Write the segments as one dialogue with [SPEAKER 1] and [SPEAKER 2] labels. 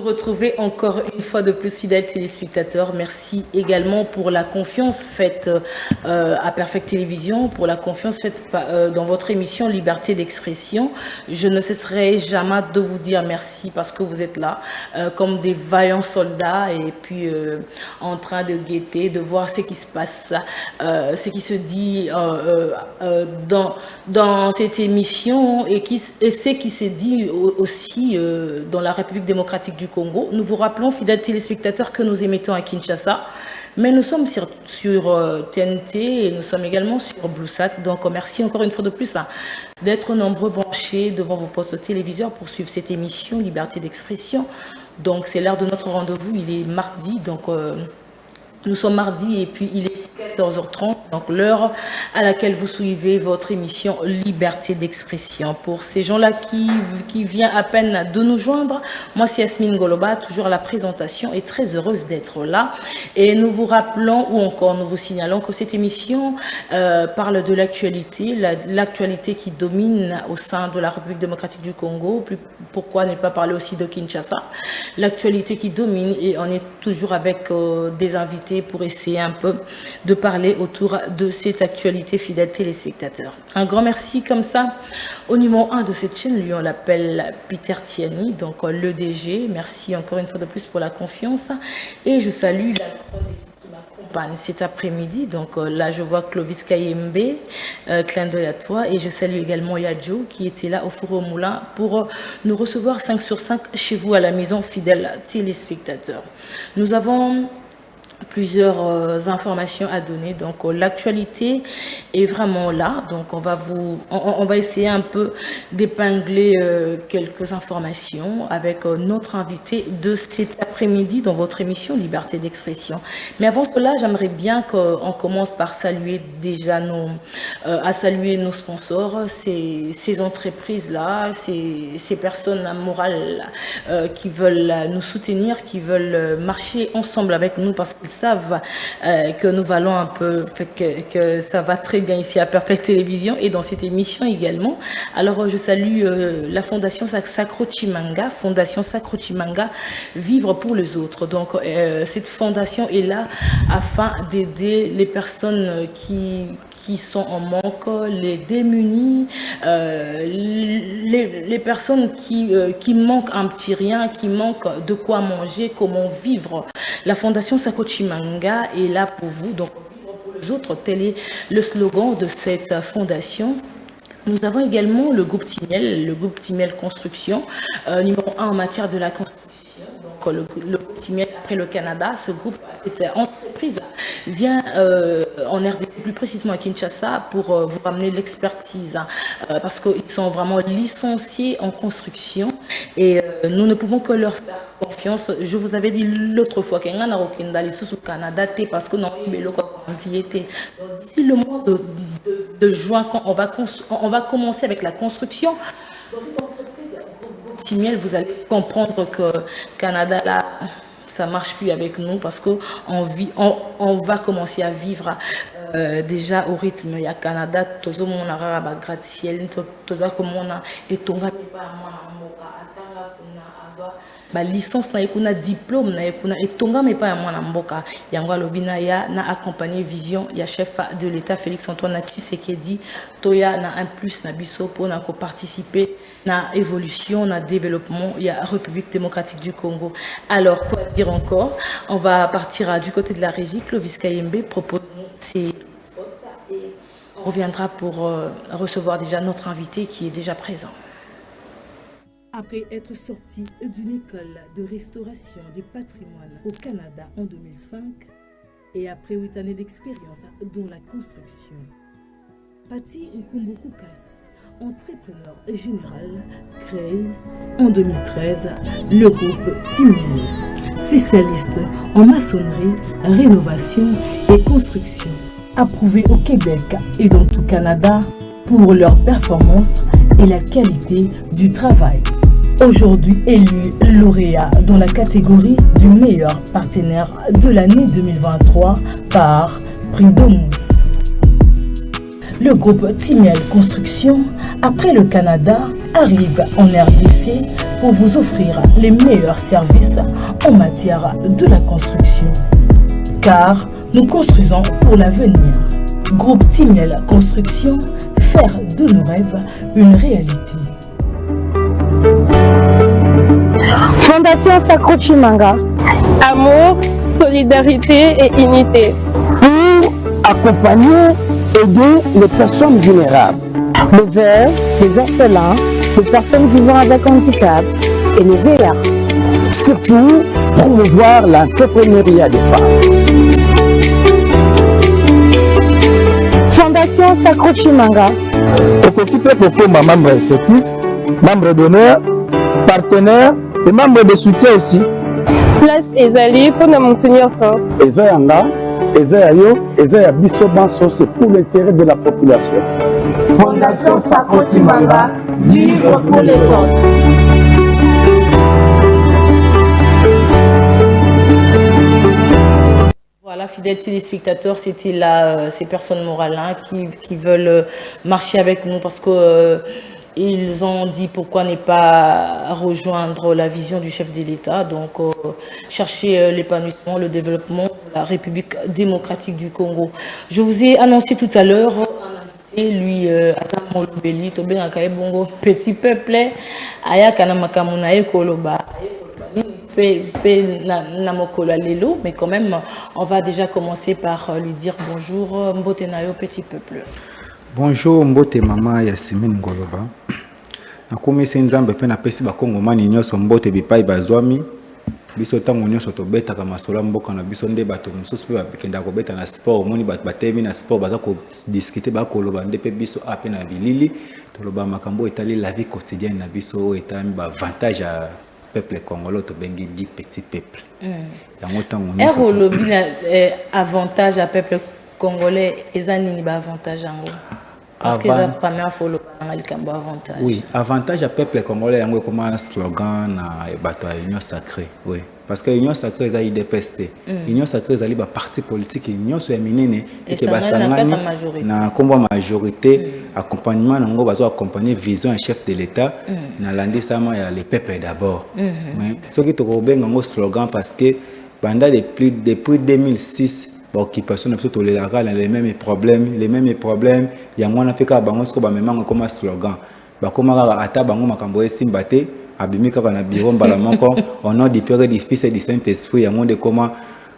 [SPEAKER 1] retrouver encore une fois de plus, fidèles téléspectateurs. Merci également pour la confiance faite à Perfect Télévision, pour la confiance faite dans votre émission Liberté d'expression. Je ne cesserai jamais de vous dire merci parce que vous êtes là comme des vaillants soldats et puis en train de guetter, de voir ce qui se passe, ce qui se dit dans cette émission et ce qui se dit aussi dans la République démocratique du Congo. Nous vous rappelons, fidèles téléspectateurs, que nous émettons à Kinshasa, mais nous sommes sur TNT et nous sommes également sur BlueSat. Donc merci encore une fois de plus d'être nombreux branchés devant vos postes téléviseurs pour suivre cette émission Liberté d'expression. Donc c'est l'heure de notre rendez-vous, il est mardi, donc nous sommes mardi et puis il est 14h30, donc l'heure à laquelle vous suivez votre émission Liberté d'expression. Pour ces gens-là qui viennent à peine de nous joindre, moi c'est Yasmine Goloba, toujours à la présentation et très heureuse d'être là. Et nous vous rappelons ou encore nous vous signalons que cette émission parle de l'actualité, l'actualité qui domine au sein de la République démocratique du Congo. Pourquoi ne pas parler aussi de Kinshasa? L'actualité qui domine, et on est toujours avec des invités pour essayer un peu de parler autour de cette actualité, fidèles téléspectateurs. Un grand merci comme ça au numéro 1 de cette chaîne, lui on l'appelle Peter Tiani, donc le DG. Merci encore une fois de plus pour la confiance et je salue la chronique qui m'accompagne cet après-midi. Donc là je vois Clovis Kayembe, clin d'œil à toi, et je salue également Yadjo qui était là au four au moulin pour nous recevoir 5 sur 5 chez vous à la maison, fidèles téléspectateurs. Nous avons plusieurs informations à donner, donc l'actualité est vraiment là, donc on va essayer un peu d'épingler quelques informations avec notre invité de cet après-midi dans votre émission Liberté d'expression. Mais avant cela, j'aimerais bien qu'on commence par saluer déjà saluer nos sponsors, ces entreprises-là, ces personnes morales qui veulent nous soutenir, qui veulent marcher ensemble avec nous parce qu'ils savent que nous valons un peu, que ça va très bien ici à Perfect Télévision et dans cette émission également. Alors je salue la Fondation Sacro Chimanga, Vivre pour les autres. Donc cette fondation est là afin d'aider les personnes qui sont en manque, les démunis, les personnes qui manquent un petit rien, qui manquent de quoi manger, comment vivre. La Fondation Sacro Chimanga est là pour vous, donc vivre pour les autres, tel est le slogan de cette fondation. Nous avons également le groupe Timiel Construction, numéro 1 en matière de la construction. Donc le groupe Timiel après le Canada, cette entreprise vient en RDC, plus précisément à Kinshasa, pour vous ramener l'expertise, parce qu'ils sont vraiment licenciés en construction et nous ne pouvons que leur faire confiance. Je vous avais dit l'autre fois qu'il y a un au Canada, parce que non, d'ici le mois de juin, quand on va commencer avec la construction, dans cette entreprise, groupe Timiel, vous allez comprendre que Canada, là, ça ne marche plus avec nous parce qu'on va commencer à vivre déjà au rythme. Il y a Canada, tout le monde a un gratte-ciel, tout le monde a ba licence na ekuna diplôme na ekuna etonga me pa ya mwana mboka yango alobina ya na accompagner vision ya chef de l'État Félix Antoine Tshisekedi toya na un plus na biso pour na ko participer na évolution na développement ya République démocratique du Congo. Alors quoi dire encore? On va partir du côté de la régie. Clovis Kayembe propose ces spots et on reviendra pour recevoir déjà notre invité qui est déjà présent.
[SPEAKER 2] Après être sorti d'une école de restauration des patrimoines au Canada en 2005 et après 8 années d'expérience dans la construction, Pati Nkumbukoukas, entrepreneur général, crée en 2013 le groupe Timiel, spécialiste en maçonnerie, rénovation et construction, approuvé au Québec et dans tout Canada pour leur performance et la qualité du travail. Aujourd'hui élu lauréat dans la catégorie du meilleur partenaire de l'année 2023 par Prix Domus. Le groupe Timiel Construction, après le Canada, arrive en RDC pour vous offrir les meilleurs services en matière de la construction. Car nous construisons pour l'avenir. Groupe Timiel Construction, faire de nos rêves une réalité.
[SPEAKER 3] Fondation Sacro Chimanga. Amour, solidarité et unité.
[SPEAKER 4] Pour accompagner, aider les personnes vulnérables.
[SPEAKER 3] Les veuves, les orphelins, les personnes vivant avec handicap et les VA.
[SPEAKER 4] Surtout, promouvoir l'entrepreneuriat des femmes.
[SPEAKER 3] Fondation Sacro Chimanga.
[SPEAKER 4] Occupé pour membre effectif, membre d'honneur, partenaire et membre de soutien aussi.
[SPEAKER 3] Place Ezali pour nous maintenir ensemble.
[SPEAKER 4] Ezayanga, Ezayayo, Ezaya Bissobanso, c'est pour l'intérêt de la population.
[SPEAKER 3] Fondation Sacro Chimanga, vivre pour les autres.
[SPEAKER 1] Voilà, fidèles téléspectateurs, c'était là ces personnes morales hein, qui veulent marcher avec nous parce que ils ont dit pourquoi ne pas rejoindre la vision du chef de l'État, donc chercher l'épanouissement, le développement de la République démocratique du Congo. Je vous ai annoncé tout à l'heure un invité, lui, Azam Molobeli, Tobé Bongo, petit peuple, Ayakana Makamunae Koloba. Mais quand même, on va déjà commencer par lui dire bonjour, Mbote Nayo, petit peuple.
[SPEAKER 5] Bonjour, Mbote Mama Yasmine Ngoloba. Nakomi Senzambe pe na pesi ba Kongomani nyonso Mbote bipai bazwami. Biso tango nyonso to beta ka masola mboka na biso nde bato mususu pe bakenda ko beta na sport, moni bato batemi na sport baza ko discuter ba koloba nde pe biso ape na bilili to loba makambo etali la vie quotidienne na biso etami ba avantage à peuple congolais to bengi dit petit peuple. Yango tango nyonso.
[SPEAKER 1] Lobi avantage à peuple congolais ezani ba avantage yango. Parce que la première fois le avantage.
[SPEAKER 5] Oui, avantage à peuple congolais yango comme un slogan na bato ya union sacrée. Oui, parce que union sacrée za IDPST. Union sacrée za liba parti politique union so ya minene et que basangani na kombo majorité accompagnement nango bazo accompagner vision un chef de l'état na landisama ya les peuples d'abord. Mais ce qui to benga ngo slogan parce que depuis 2006 occupation plutôt les mêmes problèmes il y a moins africain bango ce que ba memang comme slogan ba koma ata bango makambo esimbate abimika na bureau mbala moko au nom du Père du Fils et du Saint-Esprit ya monde comment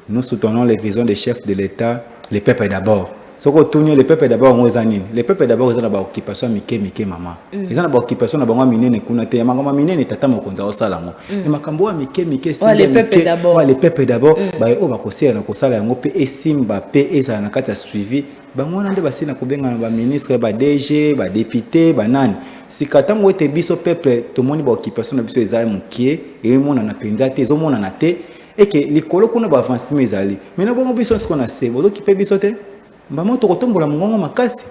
[SPEAKER 5] nous soutenons les visions des chefs de l'État les peuples d'abord ce que tourner les peuples d'abord ngozanine les peuples d'abord ils ont ba occupation mike mama ils ont ba occupation na bango minene kuna te makambo minene tata mokonza osalango et makambo wa mike si
[SPEAKER 1] les peuples d'abord
[SPEAKER 5] les peuples d'abord ba o ba kosia na kosala yango pe esimba pe eza na kati ya suivi bango na nde basi na kobenga na ba ministre ba DG ba député ba nani sikatango ete biso peuple to moni ba occupation na biso ezali mukie et mona na penza te zo mona na te et que likolo kuna ba avancement ezali mais na bongo biso ce qu'on a c'est bo ki pe biso te mbamo to kotombola mongongo makasi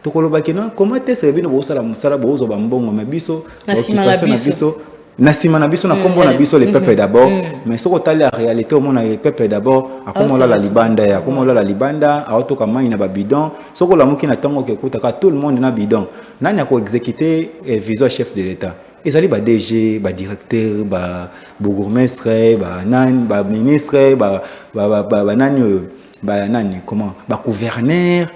[SPEAKER 5] to koloba kena comment te se bino bo sala musala bo zo ba mbongo ma biso occupation na biso na sima na biso na kombo na biso les peuples d'abord mais ce que la réalité au monde les peuples d'abord akomola la libanda ya akomola la libanda aotoka mani na ba bidon ce que la muki na tango ke kutaka tout le monde na bidon nani ako exécuter vision chef de l'état ezali ba DG ba directeur ba bourgmestre ba nani ba ministre ba nani ba nani comment ba gouverneur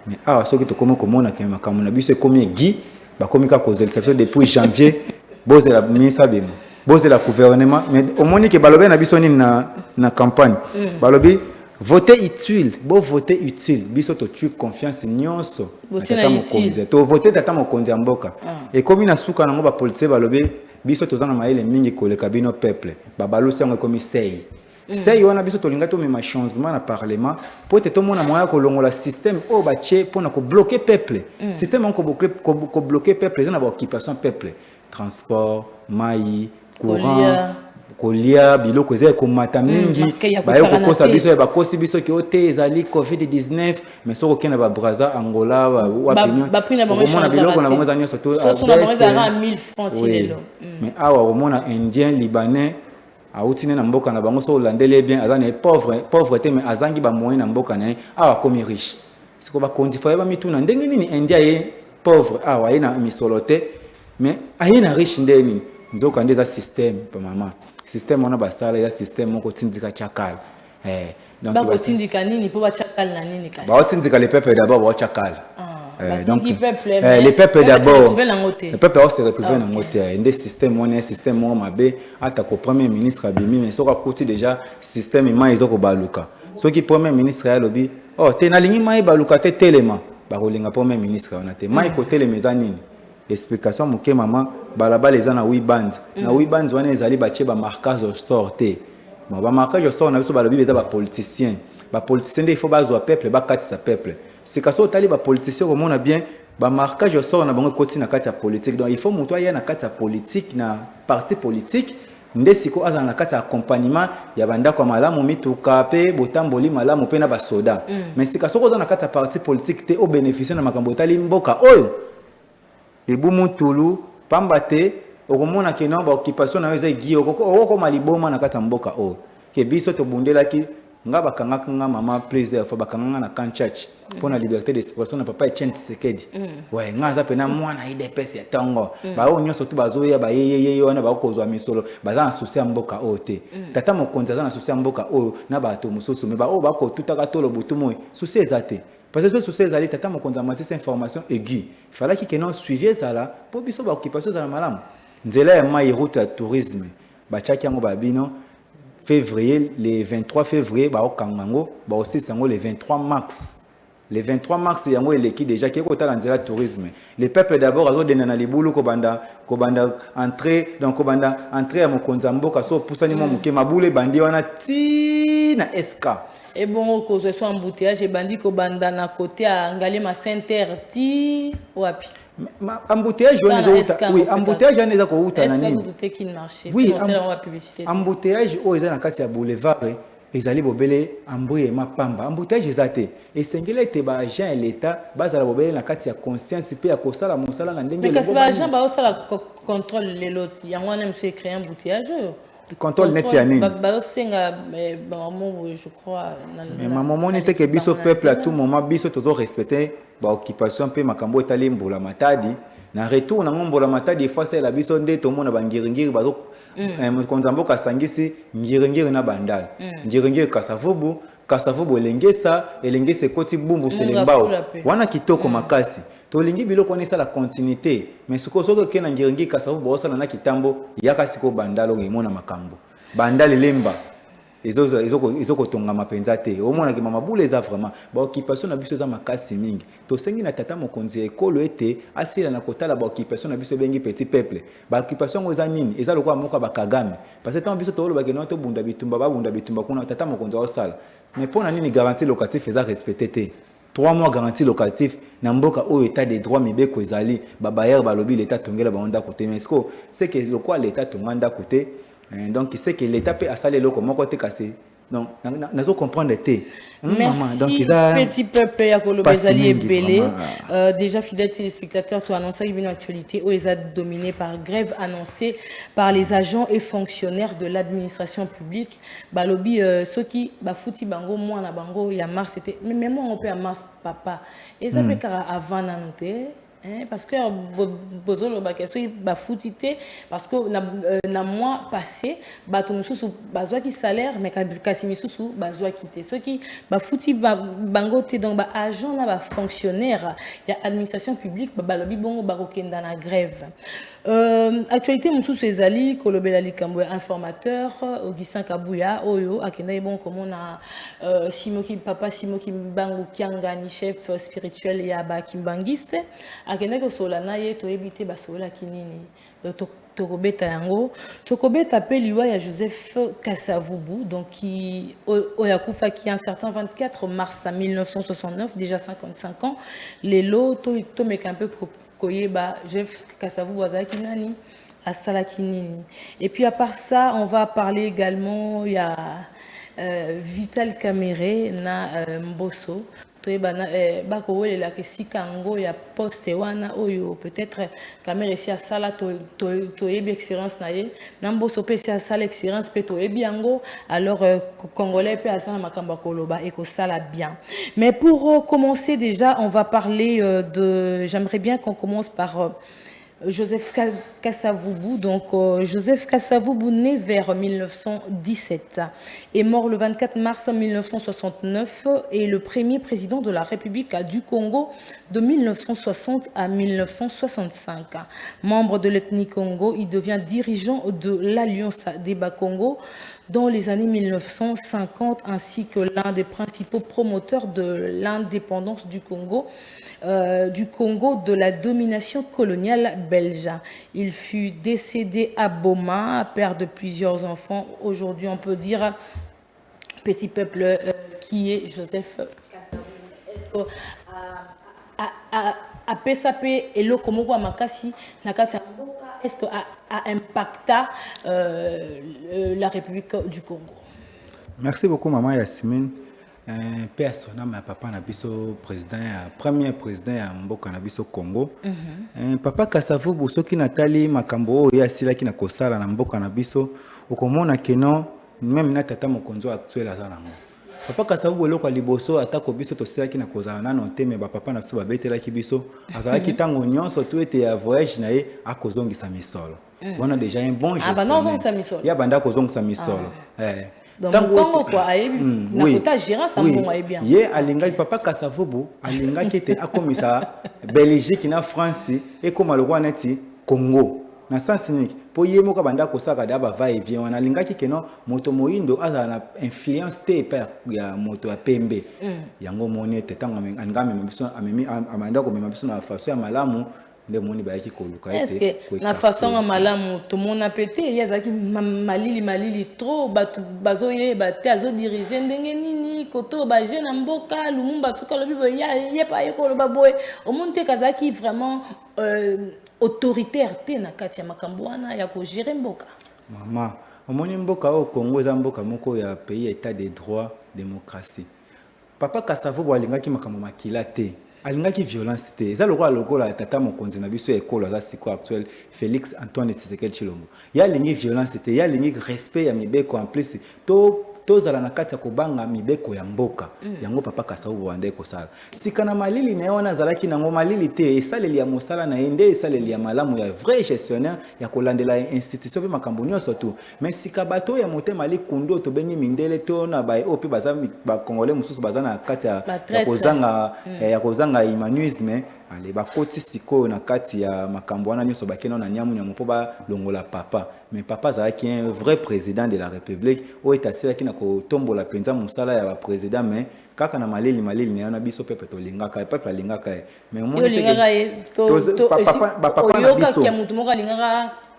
[SPEAKER 5] mais ce que to comment komona ke makambo na biso comme Guy ba komika cause de depuis janvier boze la ministre bino boze la gouvernement mais au moins que balobe na biso ni na campagne balobi voter utile voter utile biso to tu confiance nyonso tata mokonzi to voter tata mokonzi mboka et comme na suka nango ba police balobi biso tozana maele mingi koleka bino peuple babalusi yango comme sei wana biso tolinga to mema changement na parlement pour te tomona moya ko longola système o ba che pona ko bloquer peuple système on ko bloquer peuple na ba occupation peuple transport mai courant kolia biloko ezali komata mingi baye kokosa biso ba kosi biso ki ote ezali covid-19 mais soko kena ba Brazza Angola wa opinion omona biloko na bango za nyonso to
[SPEAKER 1] so na bango za 1000 francs lelo
[SPEAKER 5] mais awa omona indien libanais autine na mboka na bango so olandele bien azana pauvreté mais azangi ba moyen na mboka na awa komi riche siko ba kondi fa ba mituna ndenge nini india ye pauvre awa ye na misolote mais aye na riche ndeni nzoka nde eza système pa maman système wana basala eza système moko tindika chakala
[SPEAKER 1] donc bakotindika nini mpo bachakala na nini kasi
[SPEAKER 5] baotindika le peuple d'abord baochakala
[SPEAKER 1] donc
[SPEAKER 5] les peuples d'abord le peuple va se retrouver dans côté des systèmes on est système moko mabe ata ko premier ministre abimi mais soka kuti déjà système ima ezoko baluka soki premier ministre ya lobi oh te na lingi mai baluka te telema bakolinga premier ministre wana te mai ko telema za nini explication moke maman balaba les ana oui band na oui band wana ezali batie ba marquage au sorté bon ba marquage au sort na biso balobi beza ba politicien il faut bazwa peuple ba katisa peuple c'est que so tali ba politicien comme on a bien ba marquage au sort na bango koti na kati ya politique donc il faut muto ya na kati ya politique na parti politique nde siko aza na kati ya accompagnement ya banda kwa malamu mituka pe botamboli malamu pe na ba soda mais c'est que so ko za na kati ya parti politique te au bénéficier na makambo tali mboka oyo libumu tulu pambate okomona ke na ba occupation na weza gi okoko maliboma na kati ya mboka oyo ke biso to bundelaki nga bakangaka nga mama plaisir fa bakanganga na kan church pour la liberté d'expression na papa Etienne Tshisekedi ouais nga za pena mwana IDPS ya tongo ba o nyoso tu bazoya ba yeye wana ba kozwa misolo baza na souci ya mboka ote tata mokonzi za na souci ya mboka o na ba to mususu me ba o ba ko tutaka tolo butumo souci ezate parce que ce souci ezali tata mokonzi matisa information aiguë fallait que non suiviez ça là pour biso ba occupation za la malamu nzela ya mai route ya tourisme ba chaki yango ba bino février, le 23 février, bah au Kangango, bah aussi c'est le 23 mars. Le 23 mars, il y a l'équipe déjà qui est au talent tourisme. Les peuples d'abord, ils ont donné les boulots kobanda entrer donc kobanda entrer à mon konzambo kaso poussani mo muke maboule bandi wana ti na SK.
[SPEAKER 1] Et bon, que ce soit embouteillage et bandi kobanda na côté à Ngalema Saint-Terre ti wapi.
[SPEAKER 5] Embouteillage oui embouteillage on est ko uta na nini oui embouteillage o eza na kati ya boulevard ezali bobele amboye mapamba embouteillage ezate esengela ete ba agent l'état bazala bobele na kati ya conscience pe ya kosala mosala na ndenge
[SPEAKER 1] mais kasi ba agent ba osala contrôle les lots yango na monsieur créer embouteillage
[SPEAKER 5] contrôle net ya nini
[SPEAKER 1] ba osenga maman je crois
[SPEAKER 5] mais maman n'était que biso peuple à tout moment biso tozo respecter ba occupation pe makambo etali mbola matadi na retour na mbola matadi fois c'est la biso nde to mona bangiringiri bazo konzambo kasangisi ngiringiri na bandal ngiringiri kasavubu elengesa koti bumbu selembao wana kitoko makasi to lingi biloko ni sala continuité mais soko soko ke na ngiringiri kasavubu osala na kitambo yakasi ko bandalo ngemona makambo bandal lemba ezoko tonga mapenza te omona ke mama bule za vraiment ba occupation na biso za makasi mingi to sengi na tata mokonzi ekolo ete asila na kotala ba occupation na biso bengi petit peuple ba occupation ngo za nini eza lokwa moka ba kagame parce que tant biso to lo ba ke no to bunda bitumba kuna tata mokonzi osala mais pona nini garantie locatif eza respecté te 3 mois garantie locatif na mboka o état des droits mibeko ezali ba bayer ba lobi l'état tongela ba onda côté mais c'est que lokwa l'état tonganda côté donc c'est que l'état peut assaler le comment côté cassé donc nazo comprendre té
[SPEAKER 1] merci donc petit peuple ya kolobezali ebele déjà fidèles téléspectateurs tu annonces une actualité où ils a dominé par grève annoncée par les agents et fonctionnaires de l'administration publique balobi ceux qui bafuti bango moi na bango ya mars c'était mais moi on peut à mars papa et ça fait avant na noter parce que bozolo bakeso bafutité parce que na mois passé bato mususu bazwa ki salaire mais kasi misusu bazwa kité ceux qui bafuti bango te donc ba agent na ba fonctionnaire ya administration publique balobi bongo bakokenda na grève actualité mususu ezali kolobela likambo informateur Augustin Kabuya oyo akenda bon comme on a papa Simoki Mbangu Kiangani chef spirituel ya ba kimbangiste akenda ko solana ye to ebité basola kinini tokobeta yango tokobeta pe liwa ya Joseph Kasavubu donc qui oyakufa qui un certain 24 mars 1969 déjà 55 ans les lots to mec un peu koyeba Joseph Kasavubu azaki nani asala kinini et puis à part ça on va parler également il y a Vital Kamere na Mbosso bakowelela kesika ngo ya poste wana oyo peut-être Kamere si asala to yebi expérience na ye na Mbosso pe si asala expérience pe to yebi yango alors congolais pe asala makamba koloba et ko sala bien mais pour commencer déjà on va parler de j'aimerais bien qu'on commence par Joseph Kasavubu. Donc, Joseph Kasavubu, né vers 1917, est mort le 24 mars 1969 et le premier président de la République du Congo de 1960 à 1965. Membre de l'ethnie Congo, il devient dirigeant de l'Alliance des Bas-Congo dans les années 1950, ainsi que l'un des principaux promoteurs de l'indépendance du Congo de la domination coloniale belge. Il fut décédé à Boma, père de plusieurs enfants. Aujourd'hui, on peut dire petit peuple qui est Joseph Kasavubu. Est-ce que à PSAP et le Komoko Makasi, est-ce que a impacta la République du Congo?
[SPEAKER 5] Merci beaucoup, maman Yasmine. Père Sonam, papa Nabiso, premier président à Mboka Nabiso Congo. Papa Kasavubu, ce qui Nathalie Makambo, Yasila qui n'a kosala na Mboka Nabiso, au Komona Keno, même na tata Mokonzo actuel à Zanamo. Papa Kasavubu, le Kaliboso, attaque au biso, tosila qui n'a kosala, non, mais papa n'a pas bête là qui biso, à qui tango nyon, surtout était à voyage nae à Kozongi Samisol. On a déjà un bon gestionnaire.
[SPEAKER 1] Ah, bah non, Samisol.
[SPEAKER 5] Il y a Banda Kozongi Samisol.
[SPEAKER 1] Donc, Congo, quoi, oui, bien.
[SPEAKER 5] Hier, Alinga, papa Kasavubu, Alinga qui était à commissaire Belgique, na France, et comme le roi neti Congo. Na sens unique. Pour yemo ka banda ko saka daba va et vient. On Alinga qui keno moto moindo aza na influence te pa ya moto ya pembe. Yango moni te tango anga mebiso amemi amanda ko mebiso na façon ya malamu.
[SPEAKER 1] Est-ce que la façon à malamu tout le monde a pété il y a zaki malili trop bazoye bate azo diriger ndenge nini koto ba jeune mboka lumumba suka lobi ya pa yeko loba boy au monde kazaki vraiment autoritaire te na kati ya makambwana ya ko gérer mboka.
[SPEAKER 5] Maman omoni mboka au Congo za mboka moko ya pays état de droit démocratie. Papa Kasavubu alingaki makambo makila te. Alingaki violence te. Ça le roi lokola tata mokonzi na biso école za siko actuel Félix Antoine Tshisekedi Tshilombo. Ya lingi violence te, ya lingi respect ya mibeko en plus to zala na kati ya kobanga mibeko ya mboka. Yango papa Kasavubu wande ko sala. Sikana malili na wana zalaki nango malili te esaleli ya mosala na ende esaleli ya malamu ya vrai gestionnaire ya kolandela institution pe makambo nyonso tu. Mais sikabato ya motema ali kundo to bengi mindele to na ba opi baza ba congolais mususu baza na kati ya kozanga humanisme ale bakoti siko na kati ya makambo wana nyonso bakena na nyamu po ba longola papa. Mais papa zalaki un vrai président de la République o etasilaki na ko tombola penza musala ya ba président mais kaka na malili na na biso pepe to lingaka pepe lingaka mais
[SPEAKER 1] mo papa na biso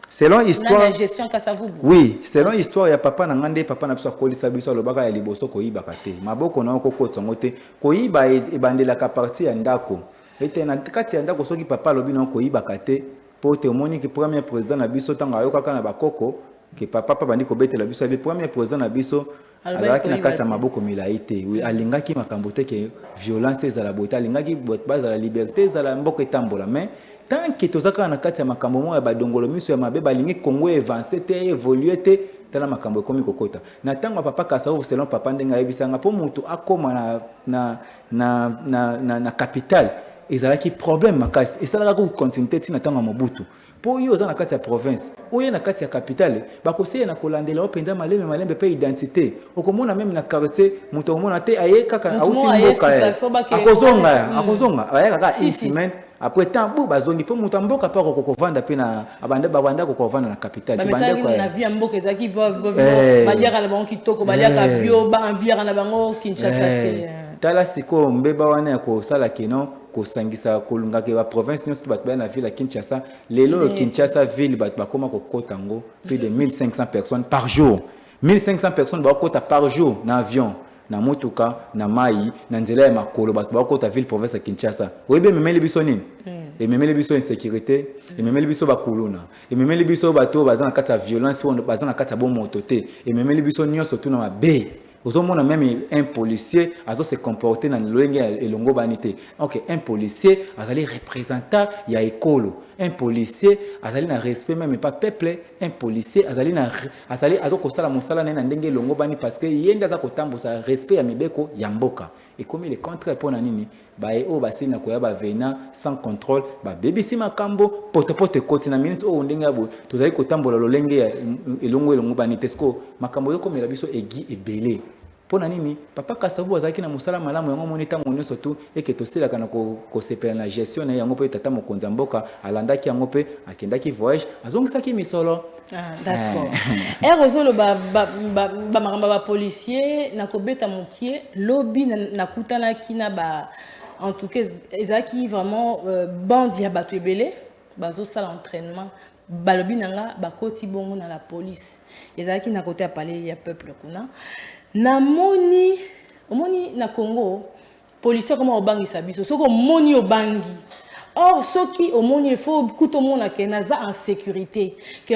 [SPEAKER 5] selon histoire
[SPEAKER 1] la gestion Kasavubu.
[SPEAKER 5] Oui, selon histoire ya papa na ngande papa na biso kolisa biso lobaka ya liboso ko yiba kate maboko na ko kotsongo te ko yiba ebandela ka partie ya ndako ete na kati ya ndako soki papa lobi na ko yiba kate po te omoni ki premier président na biso tanga ayoka kana bakoko ke papa bandi ko betela biso ya premier président na biso alaki na kati ya maboko milai te oui alingaki makambo te ke violence ezala boita alingaki bazala liberté ezala mboko etambola mais tant que tozaka na kati ya makambo mo ya badongolo miso ya mabe balingi Congo avancer te évoluer te tala makambo ekomi kokota na tango papa Kasavubu selon papa ndenga yebisanga po mutu akoma na capitale ezalaki problème makasi esalaka ko continuité tina tango Mobutu po yo za na kati ya province oye na kati ya capitale bakoseye na kolandela openda malembe pe identité okomona même na quartier mutu omona te aye kaka auti mboka akozonga aye kaka une semaine après temps bu bazongi po mutu mboka pa kokovanda pe na abanda kokovanda na capitale
[SPEAKER 1] bande ko na vie mboka ezaki baliaka na bango kitoko baliaka bio ba enviera na bango Kinshasa te
[SPEAKER 5] tala siko mbeba wana ya kosala keno kosangisa kolunga ke ba province nyonso bat ba na ville ya Kinshasa lelo Kinshasa ville bat bakoma kokota ngo plus de 1500 personnes par jour 1500 personnes bakota par jour na avion na motuka na mai na nzela ya makolo bat bakota ville province ya Kinshasa oyebe memeli biso nini et memeli biso insécurité et memeli biso bakuluna et memeli biso bato bazana kata violence bazana kata bon motote et memeli biso nyonso tu na mabe. Ozomona même un policier azo se comporter dans l'olenge elongo banité. OK, un policier azali représentant ya ekolo. Un policier azali na respect même pas peuple, un policier azali azo kosala mosala na ndenge elongo bani parce que yenda za kotambosa respect ya mibeko ya mboka. Et comme il est contraire pour na nini baye o basili na koya ba venant sans contrôle ba bebisi makambo potopoto koti na minute o ndenge abo tozali kotambola lolenge ya elongo banitesko makambo yo komela biso egi ebele pona nini papa Kasavu azaki na musala malamu yango moni tango nyonso tu eke tosela kana ko sepela na gestion na yango pe tata mokonza mboka alandaki yango pe akendaki voyage azongisaki misolo.
[SPEAKER 1] D'accord. Erozolo ba maramba ba policier na kobeta mokie lobby na kutana kina ba en tout cas ezaki vraiment bandi ya bato ebele bazo sala entraînement balobi nanga bakoti bongo na la police ezaki na côté ya palais ya peuple kuna na moni na Congo policier comment obangisa biso soko moni obangi. Or, ce qui au monde il faut tout le monde en sécurité que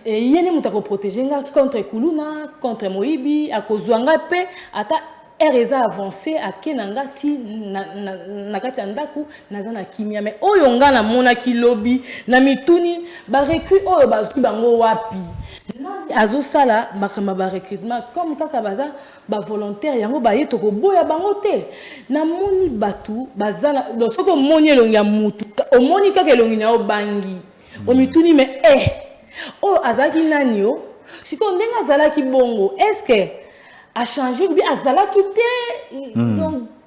[SPEAKER 1] yene mutako protéger contre Kuluna, contre Moibi, à cause d'anga pe ata ereza avancé à kenangati na kati andaku nazana kimia mais oyonga na mona ki lobby na mituni ba recrut oyo bazwi bango wapi azo sala bakama ba recrutement comme kaka baza ba volontaire yango ba yeto ko boya bango te na moni batu bazana do soko moni elongi ya mutu o moni kaka elongi na obangi o mituni mais o azaki nani yo siko ndenga azalaki bongo est-ce que a changé ou bien azalaki te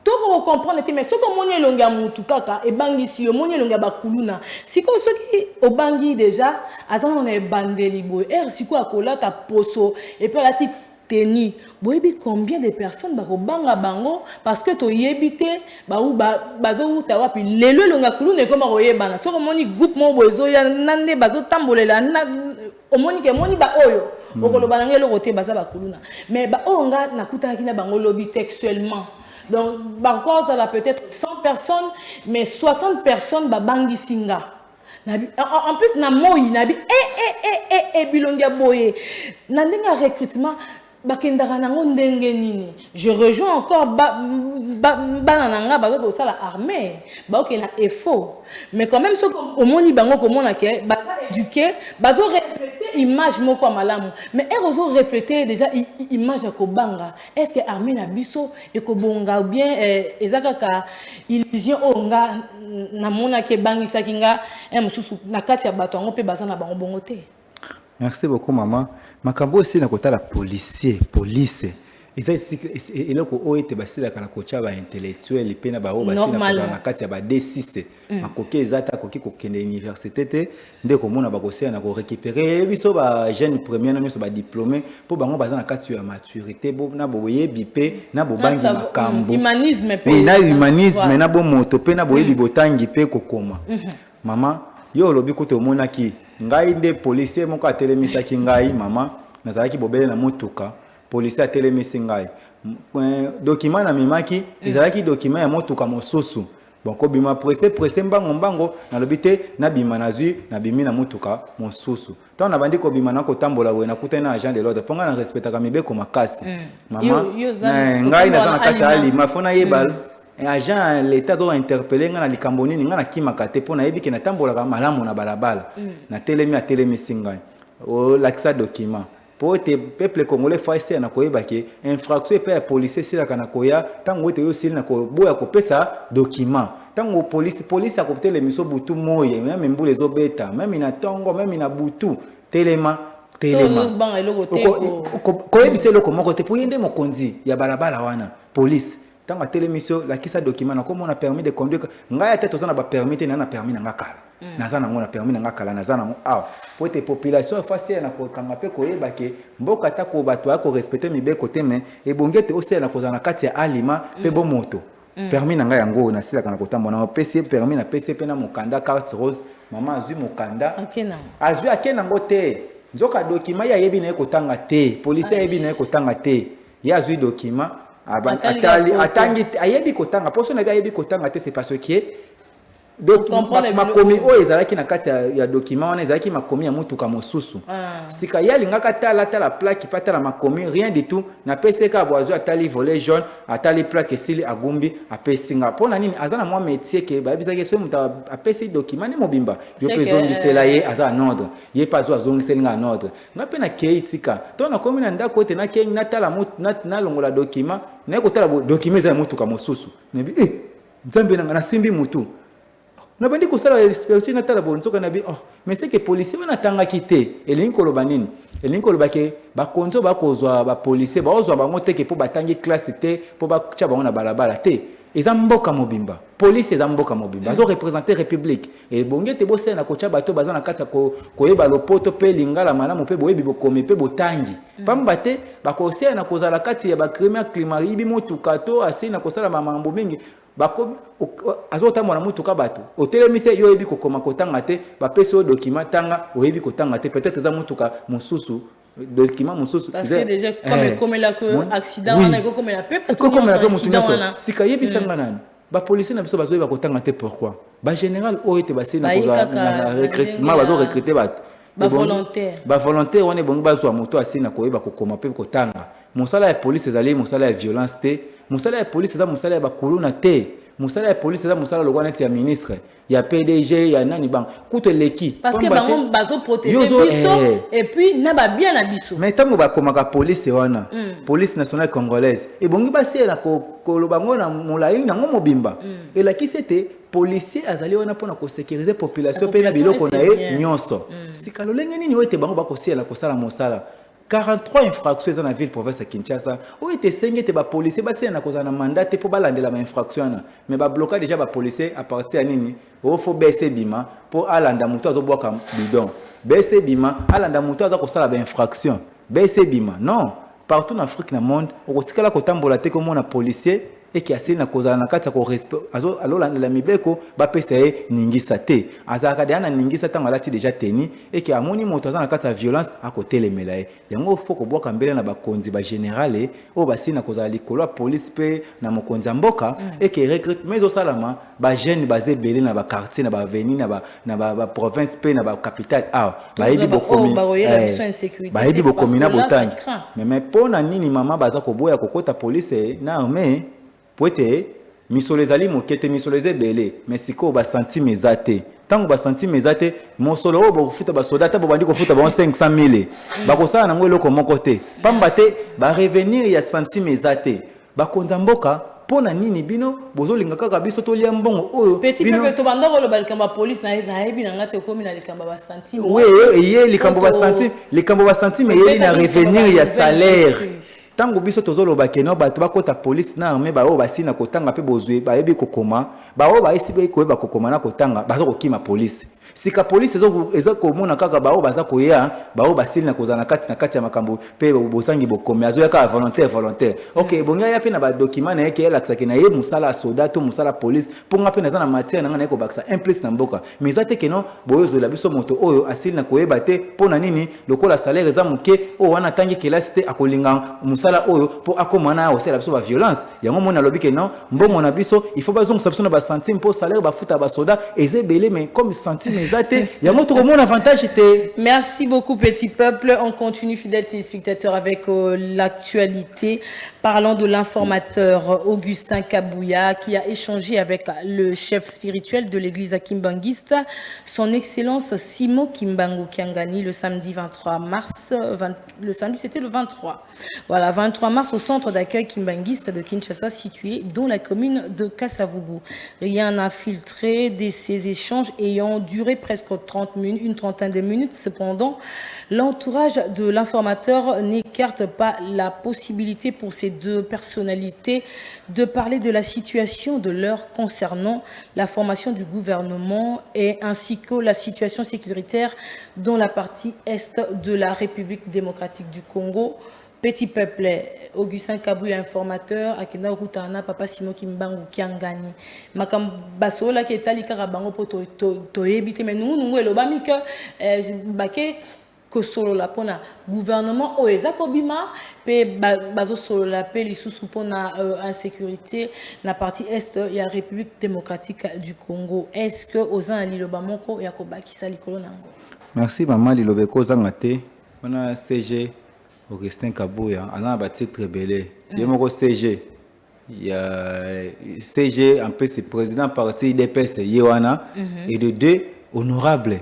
[SPEAKER 1] donc on comprend mais ce que moni elongi ya mutu kaka e bangi si yo moni elongi ya bakuluna siko soki obangi déjà azana na bandeli boy siko akola ta poso et puis la petite tenue boyebi combien de personnes bakobanga bango parce que to yebite ba ou bazo uta wapi lelo elonga kuluna ekoma koyebana soko moni groupe mo bozo ya nande bazo tambolela na omoni ke moni ba oyo okoloba ngelo kote baza bakuluna mais ba onga nakutana kina bango lobby textuellement. Donc, par contre, ça a peut-être 100 personnes, mais 60 personnes, bangi singa. En plus, na moi, nabi, bilonga boye. Nandenga recrutement, bakendara nango ndenge nini. Je rejoins encore banananga bazo ça la armée, baoke na effort. Mais quand même, ce au moni bango comment na ke, baza éduqué, bazo refléter image moko malamu. Mais erozo refléter déjà image ya kobanga. Est-ce que armée na biso e kobonga ou bien ezaka ka illusion onga na mona ke bangisa kinga mususu na kati ya bato ngo pe baza na bango bongo te.
[SPEAKER 5] Merci beaucoup maman. Makambo aussi na kota la police. Et là ko oete basila kana kocha ba intellectuel pe na ba o basila na kati ya ba D6. Makoke ezata koki ko kende université te nde ko mona ba kosia na ko récupérer biso ba jeune premier na biso ba diplômé po bango baza na kati ya maturité bo na boyebi pe na bobangi makambo.
[SPEAKER 1] Humanisme pe.
[SPEAKER 5] Na humanisme na bo moto pe na boyebi botangi pe kokoma. Maman yo lobi ko to mona ki ngai nde policier moko atelemisa ki ngai mama nazalaki bobele na motuka policier atelemisi ngai document na mimaki ezalaki document ya motuka mosusu bon ko bima pressé mbango na lobite na bima nazui na bimi na motuka mosusu tant na bandi ko bima na ko tambola we na kutana agent de l'ordre ponga na respectaka mibeko makasi mama ngai na kati ali mafona yebal agent l'état doit interpeller ngana likambo nini ngana kimaka te pona yebi ke na tambolaka malamu na balabala na telemi singai o laksa document pour te peuple congolais faise na koyeba ke infraction pe policier sila kana koya tango te yo sila na ko boya ko pesa document tango police akopte le miso butu moye même mbule zo beta même ina tongo même ina butu telema ko yebise loko moko te pour yende mokonzi ya balabala wana police tant à télémission la kisa document na comme on a permis de conduire ngaya tete ozana ba permis te na permis na ngakala nazana ngona permis na ngakala nazana ah pour te population face na ko kanga pe ko yeba ke mboka ta ko bato ko respecter mibeko te mais e bongete aussi na ko zana kati ya alima pe bo moto permis na ngaya ngo na sila kana ko tambo na PC permis na PC pe na mokanda carte rose maman azui mokanda azui akena ngote nzoka document ya yebi na ko tanga te police yebi na ko tanga te ya azui document atangi ayebi kotanga poso na ayebi kotanga te c'est parce que donc makomi o ezalaki na kati ya document wana ezalaki makomi ya mutuka mosusu sika yali ngaka tala plaque pata la makomi rien du tout na PCK boazo atali volet jaune atali plaque sili agumbi apesinga pona nini azana moi métier ke ba bizaki so muta apesi document ni mobimba yo prezongi sela ye aza en ordre ye pas zo azongi selinga en ordre ngape na kei tika to na komi na ndako te na kei na tala na longola document na ko tala document za mutuka mosusu nebi nzambe na simbi mutu na bandi ko sala l'expérience na tala bonso kana bi mais c'est que policier wana tanga kité elingi koloba nini elingi koloba ke ba konzo ba kozwa ba policier ba ozwa bango te ke po batangi classe te po ba tcha bango na balabala te eza mboka mobimba police eza mboka mobimba azo représenter république et bonge te bosé na kocha bato baza na kati ko yeba lopoto pe lingala malamu pe boyebi bokomi pe botangi pamba te ba kosé na kozala kati ya ba criminel climat yibi motuka to asi na kosala mamambo mingi bakomi azotamba na mutuka bato otelemise yo yebi kokoma kotanga te bapesi o document tanga oyebi kotanga te peut-être za mutuka mususu document mususu
[SPEAKER 1] parce que déjà comme la accident on a comme la peuple
[SPEAKER 5] comme la peuple mutuka sika yebi sanga nani ba policier na biso bazoyeba kotanga te pourquoi ba général o ete basé na na recrutement bazo recruter bato
[SPEAKER 1] ba
[SPEAKER 5] volontaire on est bon bazwa moto asi na koyeba kokoma pe kotanga mosala ya police ezali mosala ya violence te mosala ya police eza mosala ya bakuluna te mosala ya police eza mosala lokwa neti ya ministre ya PDG ya nani bang kuto leki
[SPEAKER 1] parce que bango bazo protéger biso et puis na ba bien na biso
[SPEAKER 5] mais tango ba komaka police wana police nationale congolaise et bongi basi na ko bango na molayi nango mobimba et la ki c'était policier azali wana pona ko sécuriser population pe na biloko na ye nyonso sikalo lenge nini ote bango ba ko siela ko sala mosala 43 infractions dans la ville province de Kinshasa. Où était sengé te ba policier ba c'est na cause na mandat te pour balande la infraction na. Mais ba bloquer déjà ba policier à partir à nini. O faut baisser bima pour alanda muto azo boka bidon. Baisser bima alanda muto azo ko sala ba infraction. Baisser bima. Non, partout en Afrique na monde, o kotikala ko tambola te comme on policier et qui a na cause na kata ko respect azo alola la mibeko ba pesa e ningisa te. Azaka de na ningisa tanga lati déjà teni et qui amoni moto na kata violence à côté les melaye. Yango faut ko boka mbele na ba konzi ba général o ba sina cause likolo police pe na mokonza mboka et qui recrute mais au salama ba jeune basé belé na ba quartier na ba avenue na ba province pe na ba capitale ba yebi bokomi ba yebi bokomi na botangi mais pona nini mama baza ko boya kokota police na armée poete misolezali mokete misoleze belé mais siko ba senti mezate tango ba senti mezate mosolo o bo futa ba soldata bo bandi ko futa ba 500,000 ba ko sala nango eloko moko te pamba te ba revenir ya senti mezate ba konza mboka pona nini bino bozolinga kaka biso to lia mbongo oyo
[SPEAKER 1] petit peu to bandoko lo balikamba police na yebi na ngate komi na likamba ba senti
[SPEAKER 5] oui ye likambo ba senti mais ye na revenir ya salaire tango biso tozolo bakeno bato bakota police na armée ba o basina kotanga pe bozwe ba yebi kokoma ba o ba esi be koyeba kokoma na kotanga bazo kokima police sika police ezo komona kaka ba o baza koya ba o basili na kozana kati ya makambo pe bosangi bokomi azo yaka volontaire OK bonga ya pe na ba document na yeke ela tsaki na ye musala soldat to musala police ponga pe na za na matière na ngana ko baksa implice na mboka mais zate keno boyozo la biso moto oyo asili na koyeba te pona nini lokola salaire za muke o wana tangi kelasi te akolinga musala oyo po akomana o sala biso ba violence yango mona lobi ke non mbongo na biso il faut bazong sapso na ba centime po salaire ba futa ba soldat ezebele mais comme centime
[SPEAKER 1] Merci beaucoup, petit peuple. On continue, fidèles téléspectateurs, avec l'actualité. Parlons de l'informateur Augustin Kabouya qui a échangé avec le chef spirituel de l'église akimbangiste, son excellence Simo Kimbangu Kiangani, le samedi 23 mars. Le samedi, c'était le 23. Voilà, 23 mars, au centre d'accueil kimbangiste de Kinshasa, situé dans la commune de Kassavubu. Rien n'a filtré de ces échanges ayant duré presque 30 minutes, une trentaine de minutes. Cependant, l'entourage de l'informateur n'écarte pas la possibilité pour ces deux personnalités de parler de la situation de l'heure concernant la formation du gouvernement et ainsi que la situation sécuritaire dans la partie est de la République démocratique du Congo. Petit peuple, Augustin Kabouya, informateur, Akenda Okutana, Papa Simo Kimbangu Kiangani. Makam Basola qui est allé Karabango pour toébiter, mais nous, elobami que Baké, que solo la pona gouvernement, Oeza Kobima, pe bazo solo la pe l'issous pona insécurité, la partie est, il y a République démocratique du Congo. Est-ce que Ozan Lilobamoko, Yakoba Kisa Likolonango?
[SPEAKER 5] Merci, maman Lilobeko Zangate. On a CG. Augustin Kabouya, on a un titre belé. Il y a CG. Il y a CG, en plus, c'est président parti IDPS, Yewana, et de deux honorables.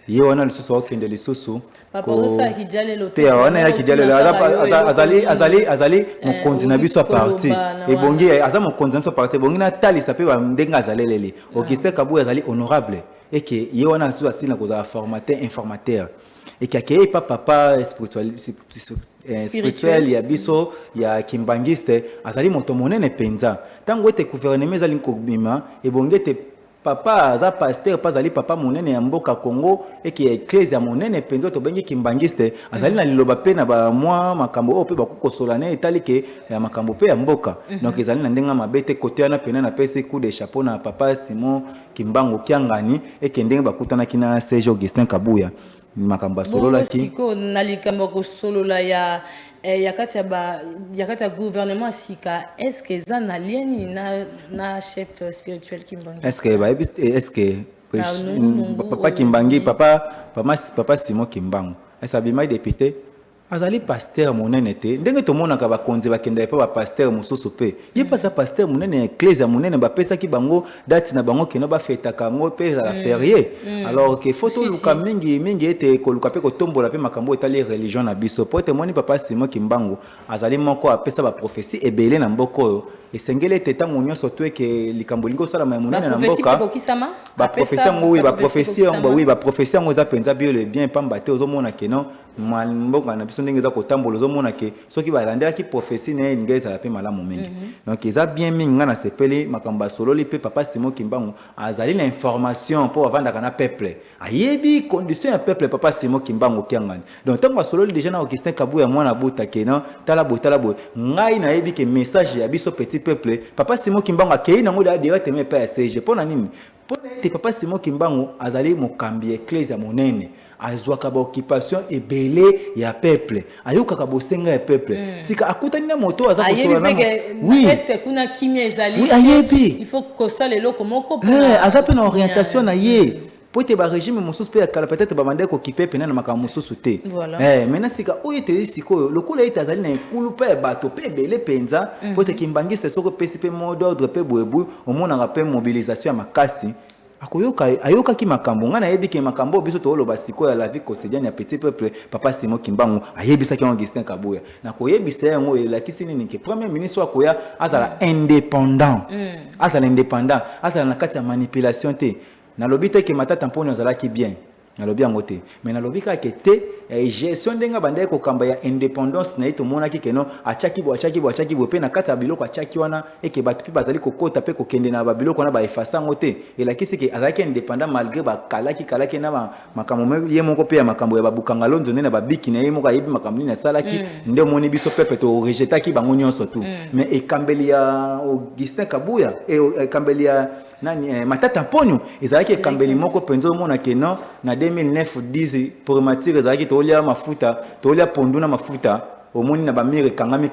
[SPEAKER 5] ye wana lisusu akende lisusu
[SPEAKER 1] papa osa kijale lote
[SPEAKER 5] te wana ki jale azali mokonzi na biso parti ebongi aza mokonzi na biso parti ebongi na talisa pe ba ndenga azalelele Augustin Kabuya azali honorable et que ye wana lisusu asina kozala formateur informateur et que akeye pa papa spirituel ya biso ya kimbangiste azali moto monene penza tango ete gouvernement ezali kobima ebongi ete papa aza pasteur pas ali papa monene ya mboka Congo et qui ecclesia monene penzo to bengi kimbangiste azali na liloba pe na ba mwa makambo o pe bakokosolane etali ke ya makambo pe ya mboka donc ezali na ndenga mabete côté ana pena na pese coup de chapeau na papa Simon Kimbangu Kiangani et que ndenge bakutana kina Serge Augustin Kabuya makambo solola ki
[SPEAKER 1] siko na likambo ko solola ya kati ya gouvernement sika est-ce que ça na lieni na chef spirituel Kimbangu
[SPEAKER 5] est-ce que papa Kimbangi papa Simon Kimbangu est-ce abima député azali pasteur monene te ndenge to mona ka bakonzi bakenda pa ba pasteur mususu pe ye pas pasteur monene ecclesia monene ba pesa ki bango date na bango keno ba feta kango pe la férié alors que photo luka mingi ete ko luka pe ko tombola pe makambo etali religion na biso po te moni papa Simon Kimbangu azali moko apesa ba prophétie ebele na mboko esengele teta munyo soto ke likambo lingo sala ma monene na mboka ba prophétie ba prophétie ngo za penza bio le bien pamba te ozomona keno mboka na biso ndenge za kotambola ozomona ke soki balandela ki prophétie ne ngeza la pe malamu mingi donc eza bien mingi ngana sepeli makamba sololi pe papa Simon Kimbangu azali na information pour avanda kana peuple ayebi condition ya peuple papa Simon Kimbangu Kiangani donc tango sololi déjà na Augustin Kabuya mwana buta kena tala bo ngai na yebi ke message ya biso petit peuple papa Simon Kimbangu akei na ngoda direct me pa CG pona nini pona te papa Simon Kimbangu azali mokambi ecclesia monene azwaka ba occupation ebele ya peuple ayokaka bosenga ya peuple sika akutani na moto aza kosola na
[SPEAKER 1] oui est kuna kimia ezali
[SPEAKER 5] oui ayebi
[SPEAKER 1] il faut que ça lelo komoko
[SPEAKER 5] aza pe na orientation na ye pote ba régime mususu pe akala peut-être ba bande ko kipe pe na makambo mususu te maintenant sika oyo te siko lokola ite azali na ekulu pe bato pe ebele penza pote kimbangiste soko pesi pe mot d'ordre pe boebu omona pe mobilisation ya makasi ayoka ki makambo ngana yebi ke makambo biso to loba siko ya la vie quotidienne ya petit peuple papa Simon Kimbangu ayebisa ki Augustin Kabuya na ko yebisa yango elakisi nini ke premier ministre wa koya azala indépendant azala na kati ya manipulation te na lobite ke matata mponi azala ki bien na lobi yango te mais na lobi ka ke te gestion ndenga bande ko kamba ya indépendance na ito mona ki keno achaki bo pe na kati ya biloko achaki wana eke batu pe bazali kokota pe kokende na ba biloko na ba efasa ngo te elakisi ke azaki indépendant malgré ba kalaki na makambo ye moko pe ya makambo ya babukanga lonzo na ba biki na ye moko ayebi makambo na salaki nde moni biso pepe to rejetaki bango nyonso tu mais ekambeli ya Augustin Kabuya ekambeli ya nani matata mponyo ezalaki ekambeli moko penzo mona ke non na 2009-10 pour matière ezalaki tolia mafuta tolia pondu na mafuta omoni na bamire kangami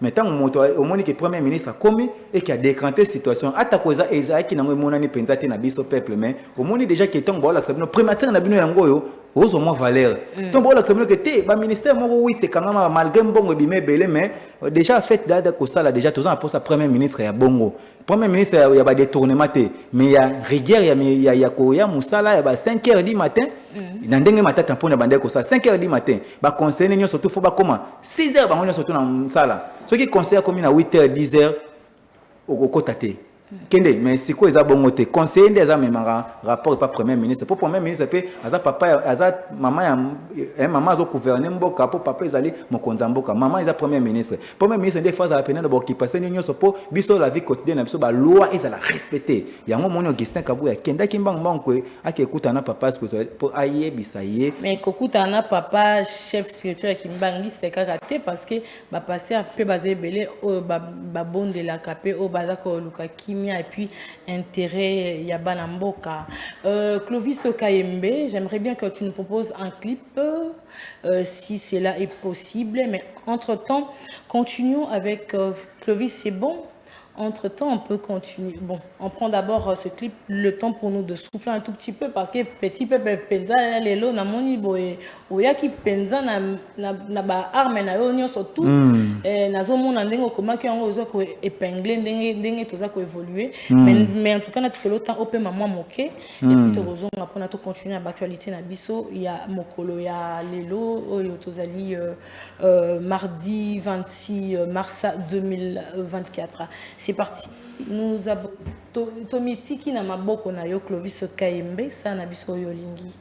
[SPEAKER 5] mais tant moto omoni ke premier ministre komi et qui a décanté situation ata koza ezalaki nango monani penza te na biso peuple mais omoni déjà que tant bola sabino primature na bino yango yo ozo mo valeur tant bola sabino que te ba ministère moko wite kangama malgré mbongo bimé belé mais déjà fait dada ko sala déjà tous en pour sa premier ministre ya bongo premier ministre ya ba détournement te mais ya rigueur ya ko ya musala ya ba 5h du matin na ndenge matata mpona bande ko sa 5h du matin ba conseiller nyo surtout faut ba comment 6h ba nyo surtout na musala ceux qui conseillent comme na 8h 10h au côté kende mais siko eza bongo te conseiller ndeza memara rapport pas premier ministre pour premier ministre pe aza papa aza mama ya mama zo gouverner mboka pour papa ezali mokonza mboka mama eza premier ministre nde phase la peine de occupation nyonso po biso la vie quotidienne na biso ba loi ezala respecter yango moni Augustin Kabuya kenda kimbango kwe akekuta na papa spirituel pour ayebisa ye
[SPEAKER 1] mais kokuta na papa chef spirituel kimbangi c'est kaka te parce que ba passer un peu basé belé ba bonde la capé au bazako luka et puis intérêt Yabana Mboka. Clovis Okayembe, j'aimerais bien que tu nous proposes un clip si cela est possible, mais entre-temps, continuons avec Clovis, c'est bon. Entre-temps, on peut continuer. Bon, on prend d'abord ce clip, le temps pour nous de souffler un tout petit peu parce que petit peu penza lelo na moni boye oyaki penza na ba arme na yo nyonso tout nazo mona ndenge komaki yango ozo ko épingler ndenge toza ko évoluer mais en tout cas na tikelo temps ope maman moké et puis to rozonga pona to continuer à actualité na biso il y a mokolo ya lelo oyo tozali mardi 26 mars 2024. C'est parti. Nous avons Tomitiki na maboko na yo Clovis Kayembe ça na biso yo lingi.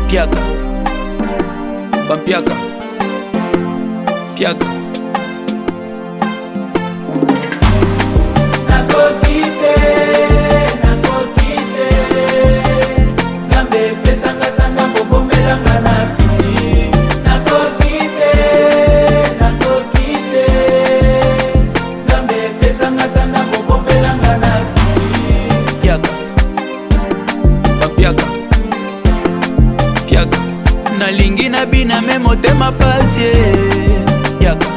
[SPEAKER 6] Piaka. Bampiaka. Piaka.
[SPEAKER 7] Nakokite Zambe pesanga tanga bobomelanga na fiti. Nakokite Zambe pesanga tanga bobomelanga na fiti.
[SPEAKER 6] Piaka. Bampiaka. Piaka. Nalingi na bina me motema pasi. Piaka.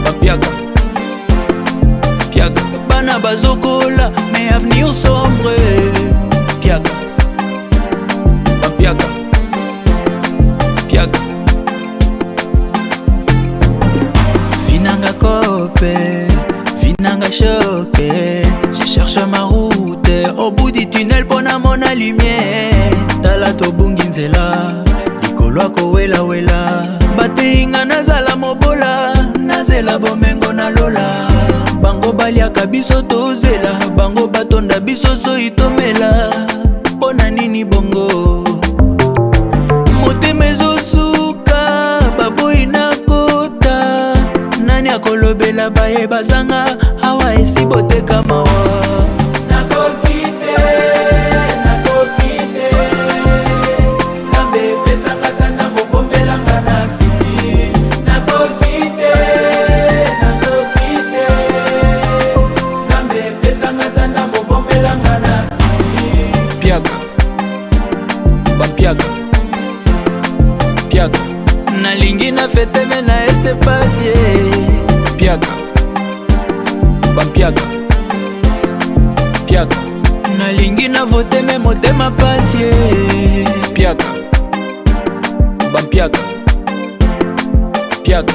[SPEAKER 6] Bampiaka. Piaka. Bana bazokola mais avenir sombre. Piaka. Bampiaka. Piaka. Vinanga kope, vinanga choqué. Je cherche ma route au bout du tunnel pour mon lumière. Tala to bunginzela, ikolo ko wela wela. Batinga nazala mobola, nazela bomengo na lola. Bango baliaka biso tozela, bango batonda biso so itomela. Pona nini bongo? Motema ezosuka, baboyi na kota. Nani akolobela baye bazanga, awa esi boteka mawa.
[SPEAKER 7] Nakokite Zambe pesanga tanga bobomelanga na fiti. Nakokite Zambe pesanga tanga bobomelanga na fiti.
[SPEAKER 6] Piaka. Bampiaka. Piaka. Nalingi na fete me na este pasie. Piaka. Bampiaka. Piaka. Nalingi na vote me motema pasie. Piaka. Bampiaka. Piaka.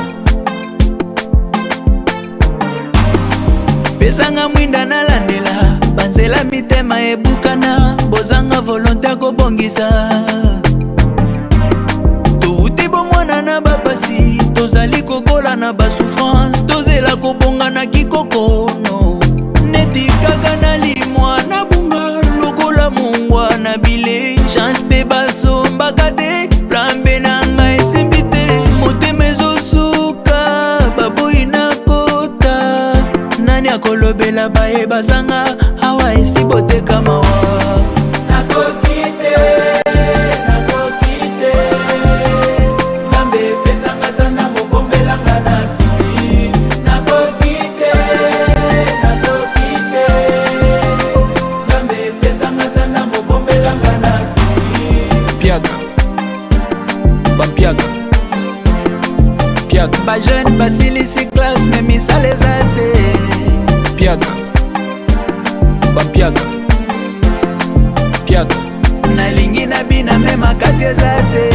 [SPEAKER 6] Pesanga mwinda nalandela, banzela mitema ebukana, bozanga volonté kobongisa. Touti bomwana na bapasi, tozali kokola na basouffrance, tozela kobonga na kikokono. Neti kaka na limwa na bunga, lokola mongwa na bile, chance pe basomba kate, plambe na nga esimbi te, motema ezosuka, baboyi na kota. Nani akolobela baye bazanga, awa esi boteka mawa.
[SPEAKER 7] Nakokite Zambe pesanga tanga bobomelanga na fiti. Nakokite Zambe pesanga tanga bobomelanga na fiti.
[SPEAKER 6] Piaka. Bampiaka. Piaka. Ba jeune basilisi classe mais misala eza te. Piaka. Bampiaka. Piaka. Nalingi na bina me makasi eza te.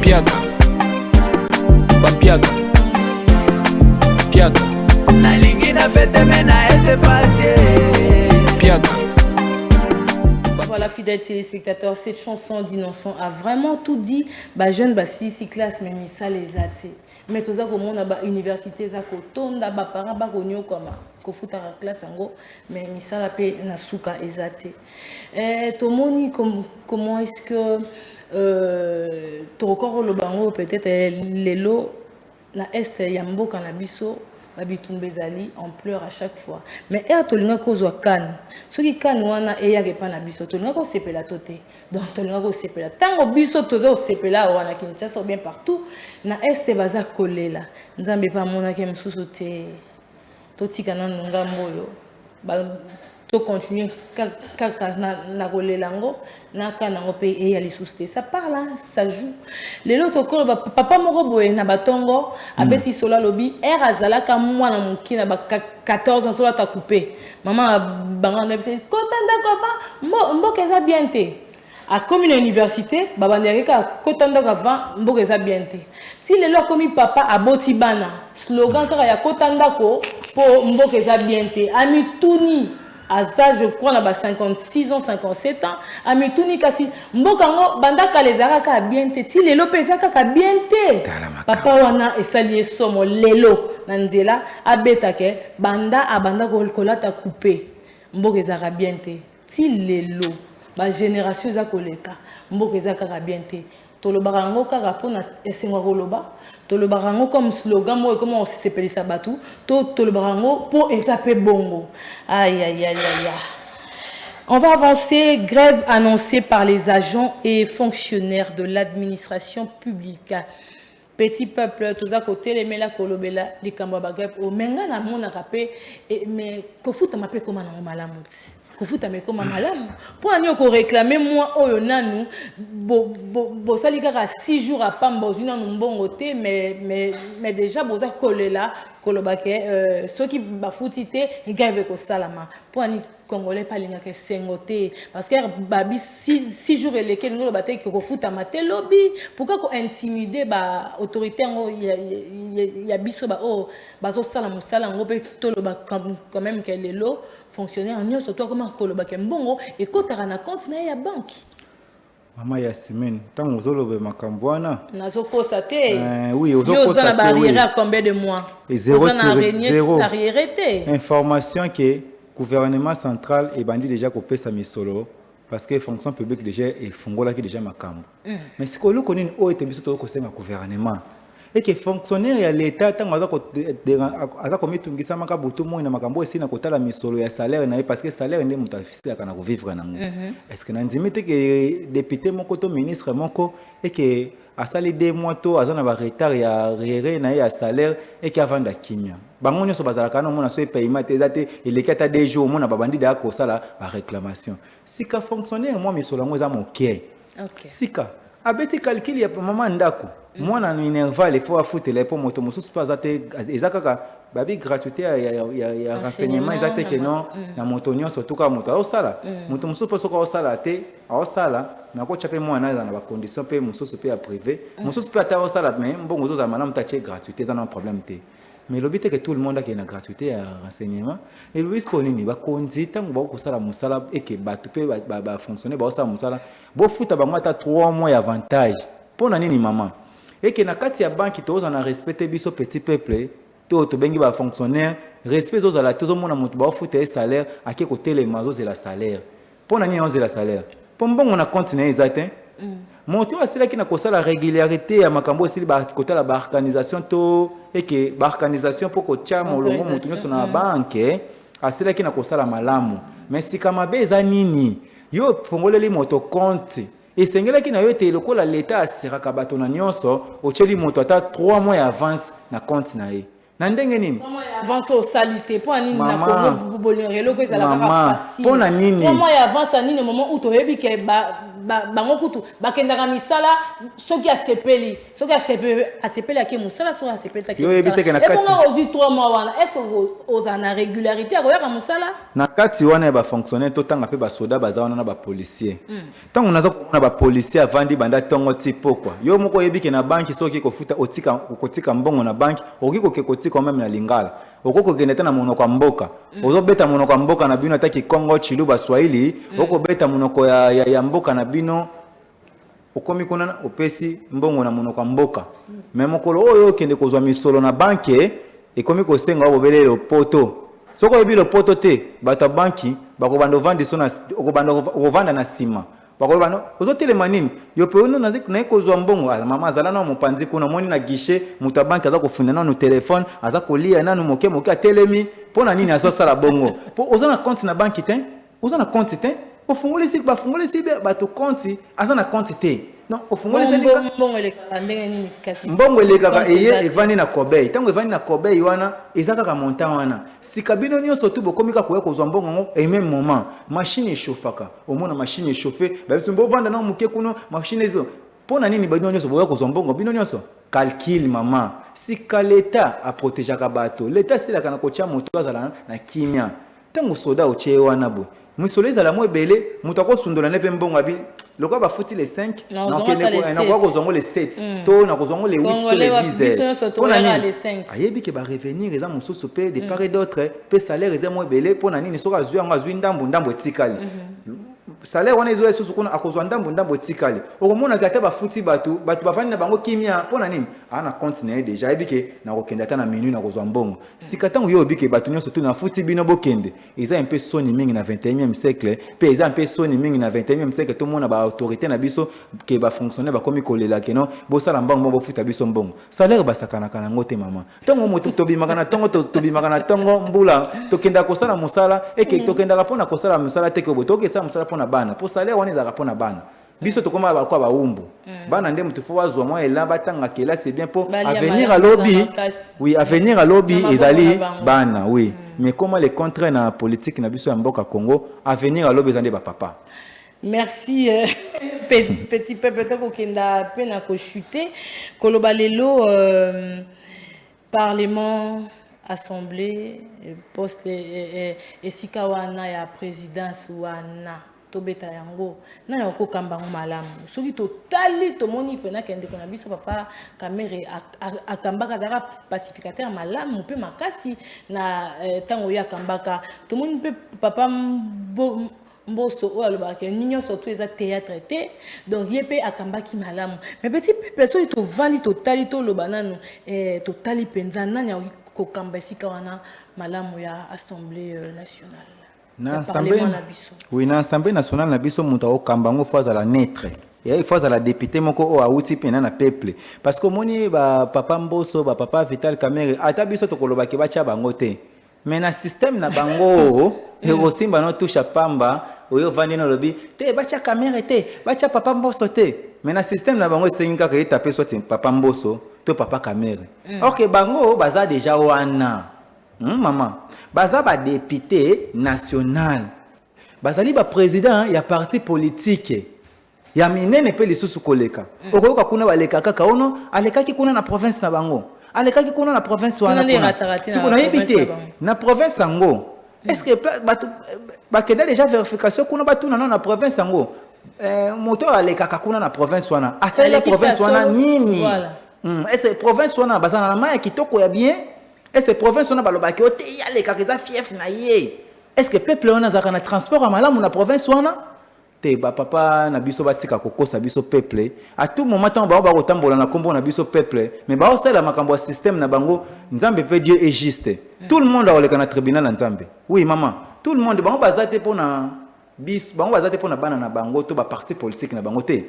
[SPEAKER 6] Piaka. Bampiaka. Piaka. Nalingi na fete me na este pasie. Piaka.
[SPEAKER 1] Voilà, fidèles téléspectateurs, cette chanson d'Innocent a vraiment tout dit. Bah, jeune, bah, si classe, mais ça les a été. Mais tout ça, comme on a bah, université, ça kotonda, bah, parents, bah, konyo comme kofuta la classe en gros, mais ça la paix na suka ezate. Tomoni, comment est-ce que ton record le bango peut-être les lots na est yambo canabiso Babitumbezali en pleure à chaque fois. Mais et tolinga kozwa kan. Ce qui kan wana e ya kepa na biso tolinga ko sepela toté. Donc tolinga ko sepela. Tango biso tozo sepela wana Kinshasa bien partout na este baza kolela. Nzambe pa mona ke msusu te. Totika na ngambo yo. to continuer kaka na kolelango na kanango pe et ya lisouste ça parle ça joue les autres ko papa moko boye na batongo abeti sola lobi er azala ka mwana muki na ba 14 ans sola ta coupé maman bangana bise kotanda kova mboka eza bien te à comme une université babandeke ka kotanda kova mboka eza bien te si lelo comme papa aboti bana slogan kaka ya kotanda ko po mboka eza bien te amituni Aza, je crois, là-bas 56 ans, 57 ans. Amituni kasi mbokango banda kalezaka ka bien te. Ti lelo pesaka ka bien te. Papa wana esalié somo lelo nanzela abeta ke banda abanda kolata coupé. Mboka ezaka bien te. Ti lelo ba génération za koleka. Mboka ezaka ka bien te. Tolobarango kaka pona esengo koloba. Tolobarango comme slogan moi comment on s'appelle ça batou. Tolobarango po esape bongo. Aïe aïe aïe aïe. On va avancer. Grève annoncée par les agents et fonctionnaires de l'administration publique. Petit peuple, tout à côté, les mela kolobela, les kambaba grève. Au menga na mona rapé mais kofuta mape comme na malamuti. Kofuta me comme malamu. Pour anyo ko réclamer moi oyo nanu bo sali kaka 6 jours à pamba zuna mbongo te mais déjà boza kolela kolobake ceux qui bafutite grève ko salama. Pour ani Congolais pas linga ke sengote parce que babi 6 jours lesquels nous le bataille que kofuta maté lobby pourquoi ko intimider ba autorité ngo ya biso ba oh bazo sala musala ngo pe toloba quand même que les lots fonctionnaires en surtout comment koloba ke mbongo et kotara na compte na ya banque
[SPEAKER 5] Maman Yasmine, tant que vous avez makambwana.
[SPEAKER 1] Nazo kosa te.
[SPEAKER 5] Oui, vous avez kosa te.
[SPEAKER 1] Barrière à combien de mois?
[SPEAKER 5] Et 0 sur 0.
[SPEAKER 1] Arriéré.
[SPEAKER 5] Information que gouvernement central est bandit déjà coupé sa misolo parce que fonction publique déjà est fongola qui déjà makambo. Mais ce que nous connaissons au était biso to ko senga gouvernement. Et que fonctionnaire ya l'état tant aza ko mitungisa makabutu mo na makambo esi na kotala misolo ya salaire na parce que salaire ndé mutafisi akana ko vivre nango. Est-ce que nanzimite que député moko to ministre moko et que asali 2 mois to azana ba retard ya rere na ya salaire et que avant da kimia. Bango nyoso bazala kana mona so paiement ezate elekata 2 jours mona babandi da ko sala ba réclamation. Sika fonctionnaire moi misolo ngo za moké. OK. Sika abeti calcul ya maman ndako. Moi na minerval il faut foutre les pour moto mususu pas zate ezakaka babi gratuité ya renseignement ezate que non na moto nyonso tuka moto au sala moto mususu pas soko au sala te au sala na ko chape moi na ba condition pe mususu pe ya privé mususu pe ata au sala mais mbongo zo za mana mtache gratuité ça n'a problème te mais le but est que tout le monde a une gratuité à renseignement et le risque nini ba konzi tango ba ko sala musala et que ba tupe ba fonctionner ba sala musala bo futa ba mata 3 mois avantage pour na nini maman et que na kati ya banque to za na respecter biso petit peuple to bengi ba fonctionnaire respect zo za la to mona mutu ba futa salaire ake ko telema zo la salaire pour na nini on la salaire pour mbongo na compte na ezate moto asila ki na kosala régularité ya makambo esili ba kotala ba organisation to et que ba organisation pour ko chama olongo mutu nyoso na banque asila ki na kosala malamu mais si kama beza nini yo fongoleli moto compte et sengela ki na yo te lokola l'état asira ka bato na nyonso o cheli moto ata 3 mois avance na compte na ye na ndenge nini
[SPEAKER 1] avance au salité pour nini na ko bolorelo ko ezala ka facile
[SPEAKER 5] pour na nini
[SPEAKER 1] 3 mois avance à nini moment où to hebi ke bango kutu bakendaka misala soki asepeli ake musala so asepeli taki
[SPEAKER 5] yo ebite ke na kati
[SPEAKER 1] et ozi 3 mois wana est-ce oza na régularité akoyaka musala
[SPEAKER 5] na kati wana ba fonctionnaire to tanga pe ba soda baza wana na ba policier tango naza ko ba policier avandi banda tongo tipo quoi yo moko ebike na banki soki ko futa okotika mbongo na banki okiko ke kotika même na lingala okoko geneta na monoko mboka ozobeta monoko mboka na bino ataki Congo Chiluba Swahili okobeta monoko ya mboka na bino okomi kuna opesi mbongo na monoko mboka mais mokolo oyo kende kozwa misolo na banke ekomi kosenga obelele poto soko yebi le poto te bata banki bakobanda vandi sona okobanda na sima bakobanda ozotelema nini yo pe ono na kozwa mbongo mama azala na mopanzi kuna moni na guichet muta banki aza kofunda na no telefone aza kolia na no moke atelemi pona nini azo sala bongo po ozana compte na banki te ozana compte te ofungoli si bafungoli si bato compte aza na compte te non au fond les
[SPEAKER 1] mbongo
[SPEAKER 5] elekaka eye evandi na Corbeil tango evandi na Corbeil wana ezaka ka montant wana si kabino nyonso tu bokomika koya kozwa mbongo ngo et même moment machine echauffaka au moins machine échauffée ba biso mbo vanda na muke kuno machine ezo pona nini bino nyonso boya kozwa mbongo bino nyonso calcul maman si ka l'état a protéger ka bato l'état c'est la kana kocha moto azala na kimia tango soda oche wana bo musoleza la mo belé mutako sundola ne pe mbongo abi loko ba futi les 5
[SPEAKER 1] na kwa
[SPEAKER 5] kozongo les 7 to na kozongo les 8 to les 10
[SPEAKER 1] pona les 5
[SPEAKER 5] ayebi ke ba revenir eza mususu pe de part et d'autre pe salaire eza mo belé pona nini soka zwi anga zwi ndambo etikali salaire wana ezo esusu kuna akozwa ndambo etikali okomona kata ba futi batu bafani na bango kimia pona nini ana continue déjà ayebi ke na kokenda ta na minute na kozwa mbongo sikatango yo bike batu nyonso tu na futi bino bokende eza un peu soni mingi na 21e siècle pe eza un peu soni mingi na 21e siècle to mona ba autorité na biso ke ba fonctionner ba komi kolela ke non bo sala mbongo bo futa biso mbongo salaire basakana kana ngote mama tongo moto tobimaka na tongo tobimaka na tongo mbula tokenda kosala musala eke tokenda kapona kosala musala teke botoke sa musala pona bana pour salaire on ezaka pona bana biso tokoma ba kwa ba umbu bana ndem tu faut azwa moi ela batanga kela c'est bien pour avenir à lobby oui avenir à lobby ezali bana oui mais comment les contraintes na politique na biso ya mboka Congo avenir à lobby ezande ba papa.
[SPEAKER 1] Merci petit peuple to kenda pe na ko chuter koloba lelo parlement assemblée poste et sikawana ya présidence wana tobeta yango nani okokamba malamu soki totali tomoni pena kende kona biso papa kamere akambaka zaka pacificateur malamu pe makasi na tango ya kambaka tomoni pe papa mboso o alobaka nyonyo surtout eza théâtre te donc yepé akambaki malamu mais petit peuple so to vali totali to lobanano totali penza nani okokamba sika wana malamu ya assemblée nationale
[SPEAKER 5] na assemblée oui na assemblée nationale na biso muta okambango fois à la naître et fois à la député moko o auti pena na peuple parce que moni ba papa mboso ba papa Vital Kamerhe ata biso to kolobaki ba cha bango te mais na système na bango et aussi ba no touche pamba oyo vandi no lobi te ba cha Kamerhe te ba cha papa mboso te mais na système na bango senga ka taper soit papa mboso to papa Kamerhe OK bango baza déjà wana maman baza ba député national bazali ba président ya parti politique ya minene pe lisusu koleka okoyoka kuna baleka kaka ono alekaki kuna na province na bango alekaki kuna na province wana si kuna yebite na province ngo est-ce que ba kenda déjà vérification kuna batuna na province ngo moto alekaka kuna na province wana asa la province wana nini est-ce province wana bazana na maya kitoko ya bien est-ce province wana balobaki ote yale kakeza fief na ye est-ce que peuple wana zaka na transport à malamu na province wana te ba papa na biso batika kokosa biso peuple à tout moment tant ba kotambola na kombo na biso peuple mais ba osala makambo ya système na bango nzambe pe Dieu est juste tout le monde a oleka na tribunal na nzambe oui maman tout le monde bango bazate pona bis bango bazate pona bana na bango to ba parti politique na bango te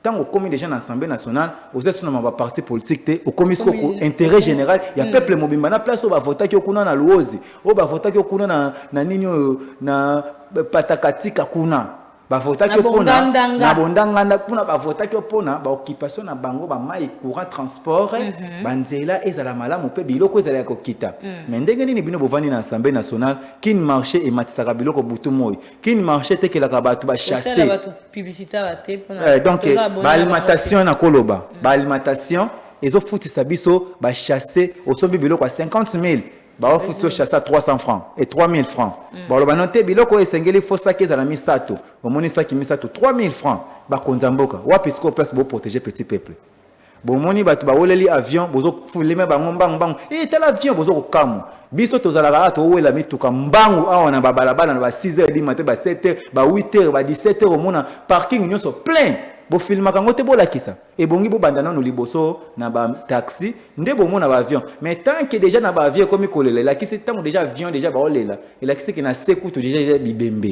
[SPEAKER 5] tant au commis déjà dans l'Assemblée nationale, aux êtes sur ma parti politique, au commis intérêt général, il y a peuple mobile, na place où va voter qui au kuna na luozi, au va voter qui au kuna na ninyo na patakatika kuna. Bavota ki opona na bondanga na kuna bavota ki opona ba occupation na bango ba mai courant transport banzela ezala malamu pe biloko ezala kokita mais ndenge nini bino bovani na assemblée nationale kin marché et matisaka biloko butu moy kin marché tekelaka batu ba chasser
[SPEAKER 1] publicité ba te pona
[SPEAKER 5] donc ba alimentation na koloba ba alimentation ezo futisa biso ba chasser osombi biloko 50,000 ba ofuto chasser à 300 francs et 3000 francs ba lo banote biloko esengeli fosa ke ezala misato omonisa ki misato 3000 francs ba konzamboka wapi siko place bo protéger petit peuple bomoni batu ba oleli avion bozo fulema bango mbang et tel avion bozo ko kamu biso tozalaka to wela mituka mbangu awa na babalabala na ba 6h du matin ba 7h ba 8h ba 17h omona parking nyonso plein bo filma kango te bolakisa et bongi bo bandana no liboso na ba taxi nde bo mona ba avion mais tant que déjà na ba avion comme kolela la kisi tant déjà avion déjà ba olela et la kisi ki na seku to déjà bibembe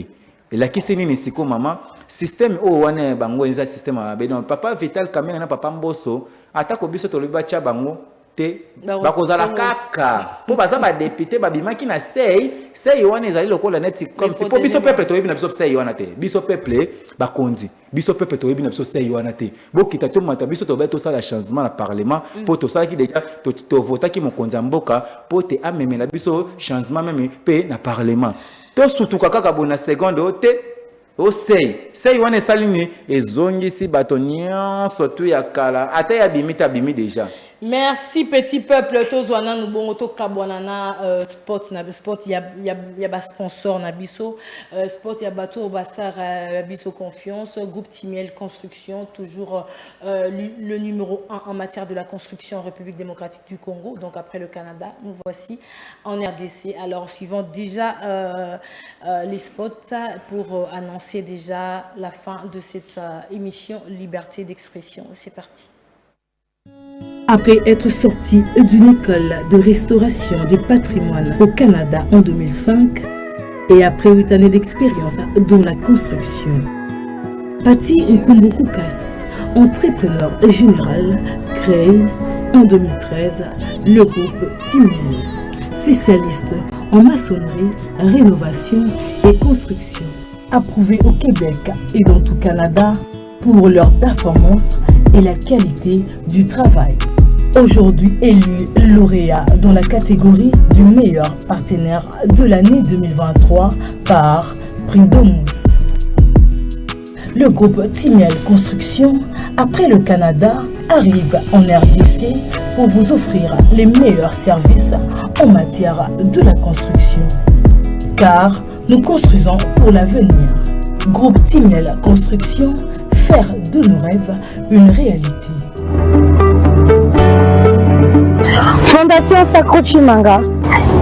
[SPEAKER 5] et la kisi nini siko mama système o wana bango eza système a donc papa Vital Kamerhe na papa Mboso atako biso to liba cha bango te bakozala kaka po baza ba député babimaki na sei wana ezali lokola neti comme si po biso peuple toyebi na biso sei wana te biso peuple bakonzi biso peuple toyebi na biso sei wana te bokita to mata biso tobe to sala changement na parlement po to sala ki déjà to votaki mokonzi ya mboka po te amemela biso changement meme pe na parlement to sutuka kaka bona seconde ote o sei wana esalini ezongisi bato nyonso tu ya kala ata ya bimi déjà.
[SPEAKER 1] Merci petit peuple tozwana nous bongo to kabwanana sport ya ba sponsor na biso sport ya bateau basara biso confiance groupe Timiel Construction toujours le numéro 1 en matière de la construction en République démocratique du Congo. Donc après le Canada, nous voici en RDC. Alors suivant déjà les spots pour annoncer déjà la fin de cette émission Liberté d'expression. C'est parti.
[SPEAKER 2] Après être sorti d'une école de restauration des patrimoines au Canada en 2005 et après 8 années d'expérience dans la construction, Pati Nkumbukoukas, entrepreneur général, crée en 2013 le groupe Timiel, spécialiste en maçonnerie, rénovation et construction, approuvé au Québec et dans tout Canada pour leur performance et la qualité du travail. Aujourd'hui élu lauréat dans la catégorie du meilleur partenaire de l'année 2023 par Prix Domus. Le groupe Timiel Construction, après le Canada, arrive en RDC pour vous offrir les meilleurs services en matière de la construction. Car nous construisons pour l'avenir. Groupe Timiel Construction, faire de nos rêves une réalité.
[SPEAKER 3] Fondation Sacro Chimanga.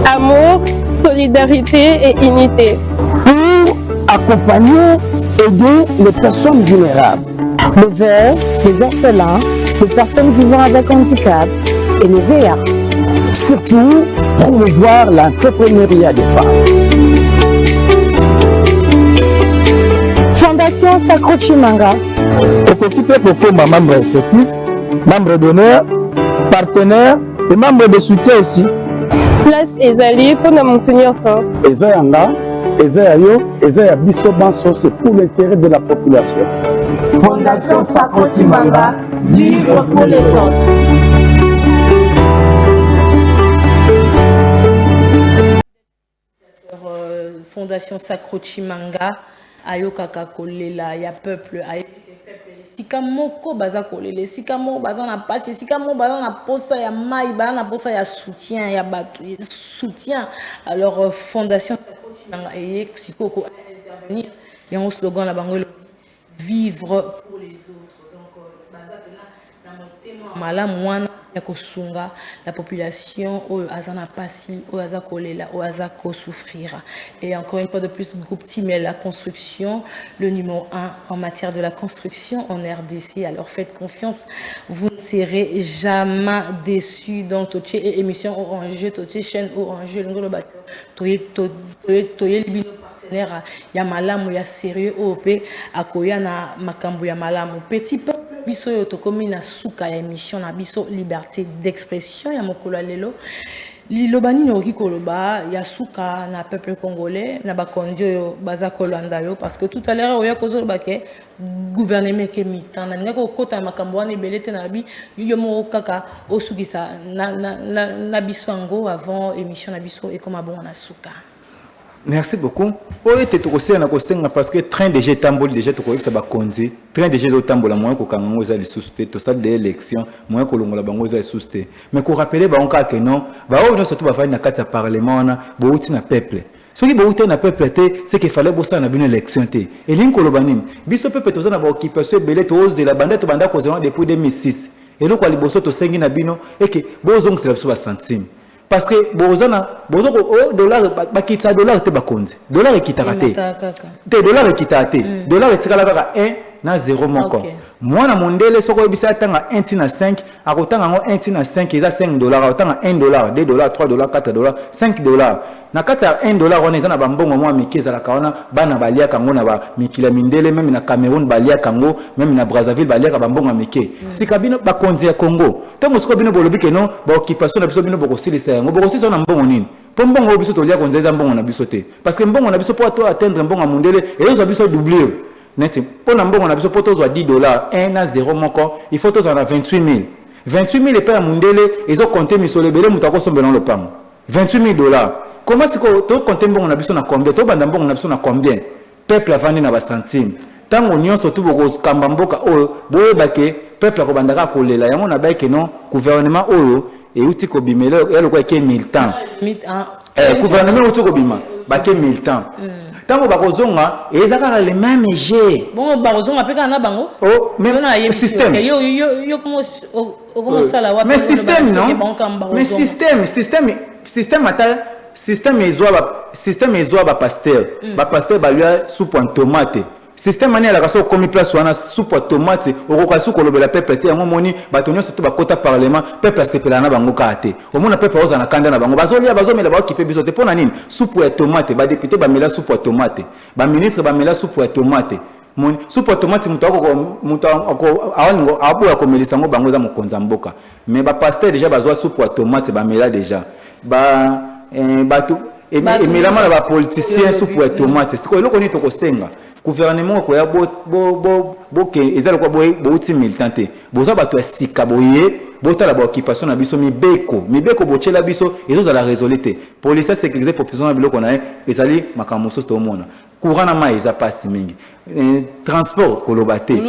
[SPEAKER 8] Amour, solidarité et unité.
[SPEAKER 4] Pour accompagner, aider les personnes vulnérables.
[SPEAKER 3] Le vert, les orphelins, les personnes vivant avec handicap et les VA.
[SPEAKER 4] Surtout, promouvoir l'entrepreneuriat des femmes.
[SPEAKER 3] Fondation Sacro Chimanga.
[SPEAKER 4] Occupé pour membre effectif, membre d'honneur, partenaire et membre de soutien aussi.
[SPEAKER 8] Place Ezali pour nous maintenir ça.
[SPEAKER 4] Ezayanga, Ezayayo, Ezaya Biso Banso, c'est pour l'intérêt de la population.
[SPEAKER 3] Fondation Sacro Chimanga, vivre pour les autres.
[SPEAKER 1] Fondation Sacro Chimanga, Ayokaka Kolela, ya peuple, sika moko baza kolele sika moko baza na passe sika moko baza na posa ya mai baza na posa ya soutien ya bato soutien. Alors Fondation Sacro Chimanga eye sikoko intervenir il y a un slogan la bango vivre pour les autres. Donc baza pena na motema malamu mwana ya kosunga la population oyo azana pasi oyo aza kolela oyo aza ko souffrir. Et encore une fois de plus, groupe Timiel la construction, le numéro 1 en matière de la construction en RDC. Alors faites confiance, vous ne serez jamais déçus. Donc toche émission Orange, toche chaîne Orange, le bateau toye partenaire ya malamu ya sérieux OP akoya na makambo ya malamu. Petit peuple biso yo tokomi na suka ya émission na biso liberté d'expression ya mokolo lelo lilobani noki koloba ya suka na peuple congolais na bakonzi yo baza kolanda yo parce que tout à l'heure oya kozoloba ke gouvernement ke mitan na ngako kota makambo wana ebelete na bi yo mo kaka osukisa na biso ngo avant émission na biso et comme bon na suka.
[SPEAKER 5] Merci beaucoup. Oye te tokosela na kosenga parce que train de jet tamboli déjà tokoyebisa bakonzi train de jet otambola moyen kokanga eza lisusu te to salle d'élection moyen kolongola bango eza lisusu te mais ko rappeler bango ka ke non ba oyo surtout ba fali na kati ya parlement na bouti na peuple soki bouti na peuple te c'est qu'il fallait bosala na bino élection te elingi koloba nini biso peuple tozana ba occupation belé to ozela banda to banda kozela depuis 2006 eloko ali boso to sengi na bino et que bozong c'est la biso ba centime. Parce que bozana bozoko dollar $, te bakonzi dollar ekitaka te te dollar ekitaka te dollar etikala kaka 1 na 0 moko.
[SPEAKER 1] Ok.
[SPEAKER 5] Moi na mondele soko yebisa tanga 1 tina 5, akotanga ngo 1 tina 5 eza $5, akotanga $1, $2, $3, $4, $5. Na kati ya $1 wana eza na bambongo mwa mike ezalaka wana bana baliaka ngo na ba mikila mindele, même na Cameroun baliaka ngo, même na Brazzaville baliaka bambongo mike. Sika bino bakonzi ya Congo. Tango soko bino bolobi ke non, ba occupation na biso bino bokosilisa yango, bokosilisa na mbongo nini? Po mbongo biso tolia konzeza mbongo na biso te. Parce que mbongo na biso po to atteindre mbongo mondele et yo biso doubler. Neti po na mbongo na biso po tozwa $10, 1 à 0 moko, il faut tozwa na 28 000. 28 000 epa ya mondele ezo compter misolo ebele mutu akosombela le pango. 28 000 $. Comment c'est que to compter mbongo na biso na combien? To banda mbongo na biso na combien? Peuple avandi na ba centime. Tango nyonso tu boko kamba mboka oyo boyeba ke peuple akobandaka kolela yango na baike non gouvernement oyo et outi ko bimela yalo kwa ke militant. Gouvernement outi ko bima ba ke militant. Tango bakozonga ezaka les mêmes jeux.
[SPEAKER 1] Bon bakozonga peka na bango.
[SPEAKER 5] Oh même système.
[SPEAKER 1] Yo comment ça là wa.
[SPEAKER 5] Mais système non. Mais système ata système ezwa ba pasteur. Ba pasteur ba lui soupe en tomate. Système mani ala kaso komi place wana soupe tomate okoka su kolobela peuple te yango moni batonyo surtout bakota parlement peuple asepela na bango kate omona peuple oza na kanda na bango bazolia bazomela ba occupé biso te pona nini soupe ya tomate ba député ba mela soupe tomate ba ministre ba mela soupe tomate moni soupe tomate muto awaningo aboya komelisa ngo bango za mokonza mboka mais ba pasteur déjà bazwa soupe tomate ba mela déjà ba bato et melama na ba politicien soupe tomate siko eloko ni tokosenga gouvernement ko ya boke ezala ko bouti militante boza bato sika boye botala ba occupation na biso mibeko bochela biso ezo la résolité police sécuriser population na biloko na ezali makamoso to mona courant na mai eza passe mingi transport kolobate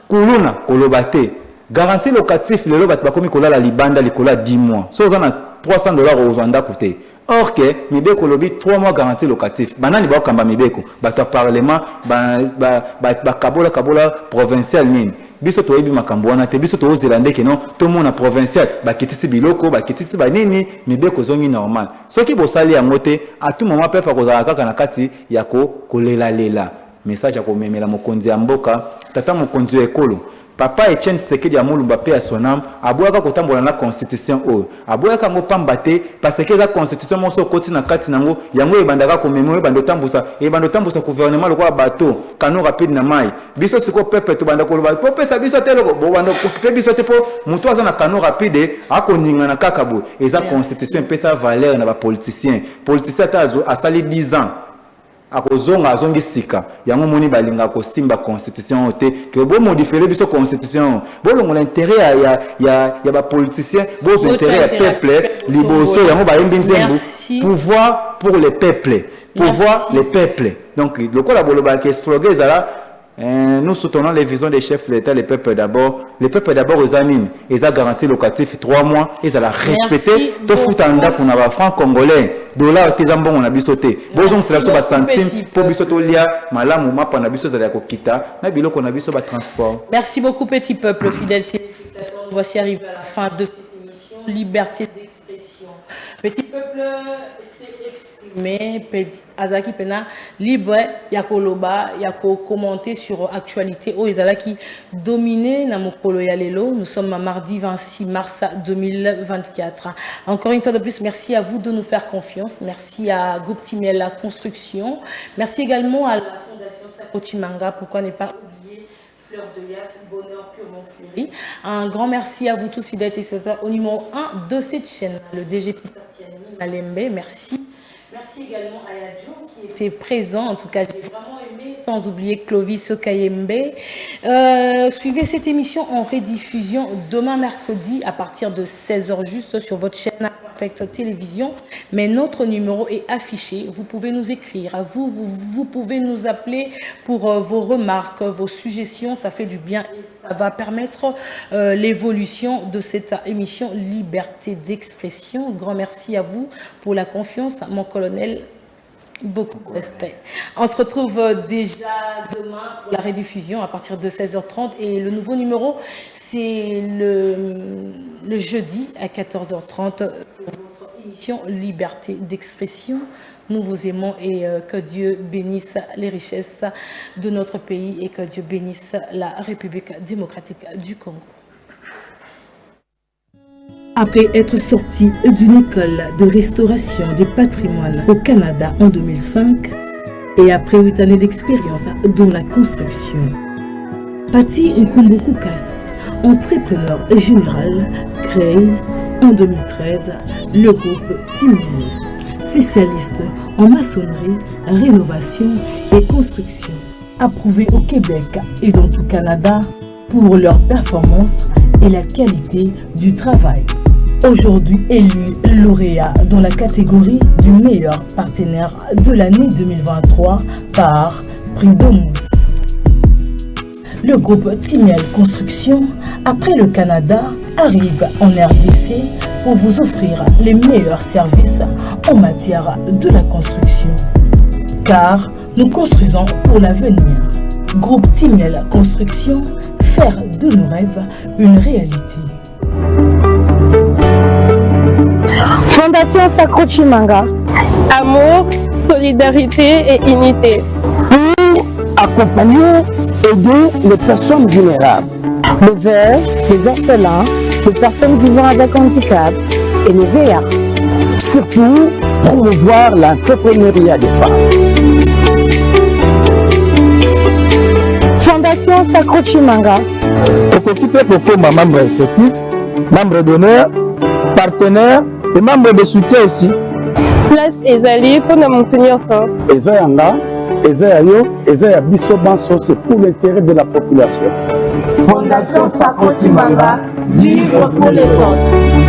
[SPEAKER 5] kuluna kolobate garantie locatif lelo bato bakomi kolala libanda likola 10 mois so za na $300 aux vanda côté. Or que mibeko lobi 3 mois garantie locatif. Banani ba okamba mibeko, bato parlement ba kabola provincial nini. Biso to yebi makambo wana te biso to zélande ke non to mona provincial ba kitisi biloko ba kitisi ba nini mibeko zongi normal. Soki bo sali yango te à tout moment peuple kozala kaka na kati ya ko lela. Message ya ko memela mokonzi ya mboka, tata mokonzi ya ekolo. Papa Etienne Tshisekedi ya Mulumba pe ya sonam aboyaka kotambola na constitution oyo aboyaka ngo pambate parce que la constitution moso koti na kati nango yango ebandaka ko memo ebando tambusa gouvernement lokwa bateau canon rapide na mai biso siko peuple to banda ko loba po pesa biso teloko bo bando ko biso te po muto aza na canon rapide akoninga na kakabo eza constitution pesa valeur na ba politicien tazo asali 10 ans akozonga azongi sika yango moni balinga ko simba constitution te que bo modifier biso constitution bo longo l'intérêt ya ba politicien bo intérêt ya peuple liboso yango ba yembi nzembo pouvoir pour les peuples les peuples donc le ko la boloba ke slogan ezala nous soutenons les visions des chefs de l'État, les peuples d'abord aux anines, ils ont garanti locatif 3 mois, ils ont respecté tout foutanda pour nos francs congolais, dollars qui ont bon bisoté. Bonjour, c'est la centime pour bisoto lia, malam ou mapa na biso za ko kita, na biloko na biso ba transport.
[SPEAKER 1] Merci beaucoup petit peuple fidèle téléspectateurs. Voici arrivé à la fin de cette émission Liberté d'expression. Petit peuple s'est exprimé, Azaki Pena libre yakoloba yako commenter sur actualité au Ezala qui dominé na mokolo ya lelo. Nous sommes à mardi 26 mars 2024. Encore une fois de plus, merci à vous de nous faire confiance. Merci à Goptimel la construction. Merci également à la Fondation Sakochimanga. Pourquoi ne pas oublier Fleur de Yacht, Bonheur purement fleuri. Un grand merci à vous tous fidèles téléspectateurs au numéro 1 de cette chaîne, le DG Peter Tiani Malembe. Merci. Merci également à Yadjo qui était présent. En tout cas, j'ai vraiment aimé, sans oublier Clovis Kayembe. Suivez cette émission en rediffusion demain mercredi à partir de 16h juste sur votre chaîne Perfect Télévision. Mais notre numéro est affiché. Vous pouvez nous écrire. Vous pouvez nous appeler pour vos remarques, vos suggestions. Ça fait du bien et ça va permettre l'évolution de cette émission Liberté d'expression. Grand merci à vous pour la confiance, mon colonel. Beaucoup de respect. On se retrouve déjà demain pour la rediffusion à partir de 16h30 et le nouveau numéro c'est le jeudi à 14h30 pour votre émission. émission Liberté d'expression. Nous vous aimons et que Dieu bénisse les richesses de notre pays et que Dieu bénisse la République démocratique du Congo.
[SPEAKER 2] Après être sorti d'une école de restauration des patrimoines au Canada en 2005 et après 8 années d'expérience dans la construction, Pati Nkumbukoukas, entrepreneur général, crée en 2013 le groupe Timiel, spécialiste en maçonnerie, rénovation et construction, approuvé au Québec et dans tout Canada pour leur performance et la qualité du travail. Aujourd'hui élu lauréat dans la catégorie du meilleur partenaire de l'année 2023 par Prix Domus. Le groupe Timiel Construction, après le Canada, arrive en RDC pour vous offrir les meilleurs services en matière de la construction. Car nous construisons pour l'avenir. Groupe Timiel Construction, faire de nos rêves une réalité.
[SPEAKER 3] Fondation Sacro Chimanga.
[SPEAKER 8] Amour, solidarité et unité.
[SPEAKER 4] Pour accompagner, aider les personnes vulnérables.
[SPEAKER 3] Les veuves, les orphelins, les personnes vivant avec handicap et les VA.
[SPEAKER 4] Surtout, promouvoir l'entrepreneuriat des femmes.
[SPEAKER 3] Fondation Sacro Chimanga.
[SPEAKER 4] Occupé pour membre effectif, membre d'honneur, partenaire et membre de soutien aussi.
[SPEAKER 8] Place Ezali pour nous maintenir ça.
[SPEAKER 4] Ezayanga, Ezayayo, Ezaya Biso Banso, c'est pour l'intérêt de la population.
[SPEAKER 7] Fondation Sacro Chimanga, vivre pour les autres.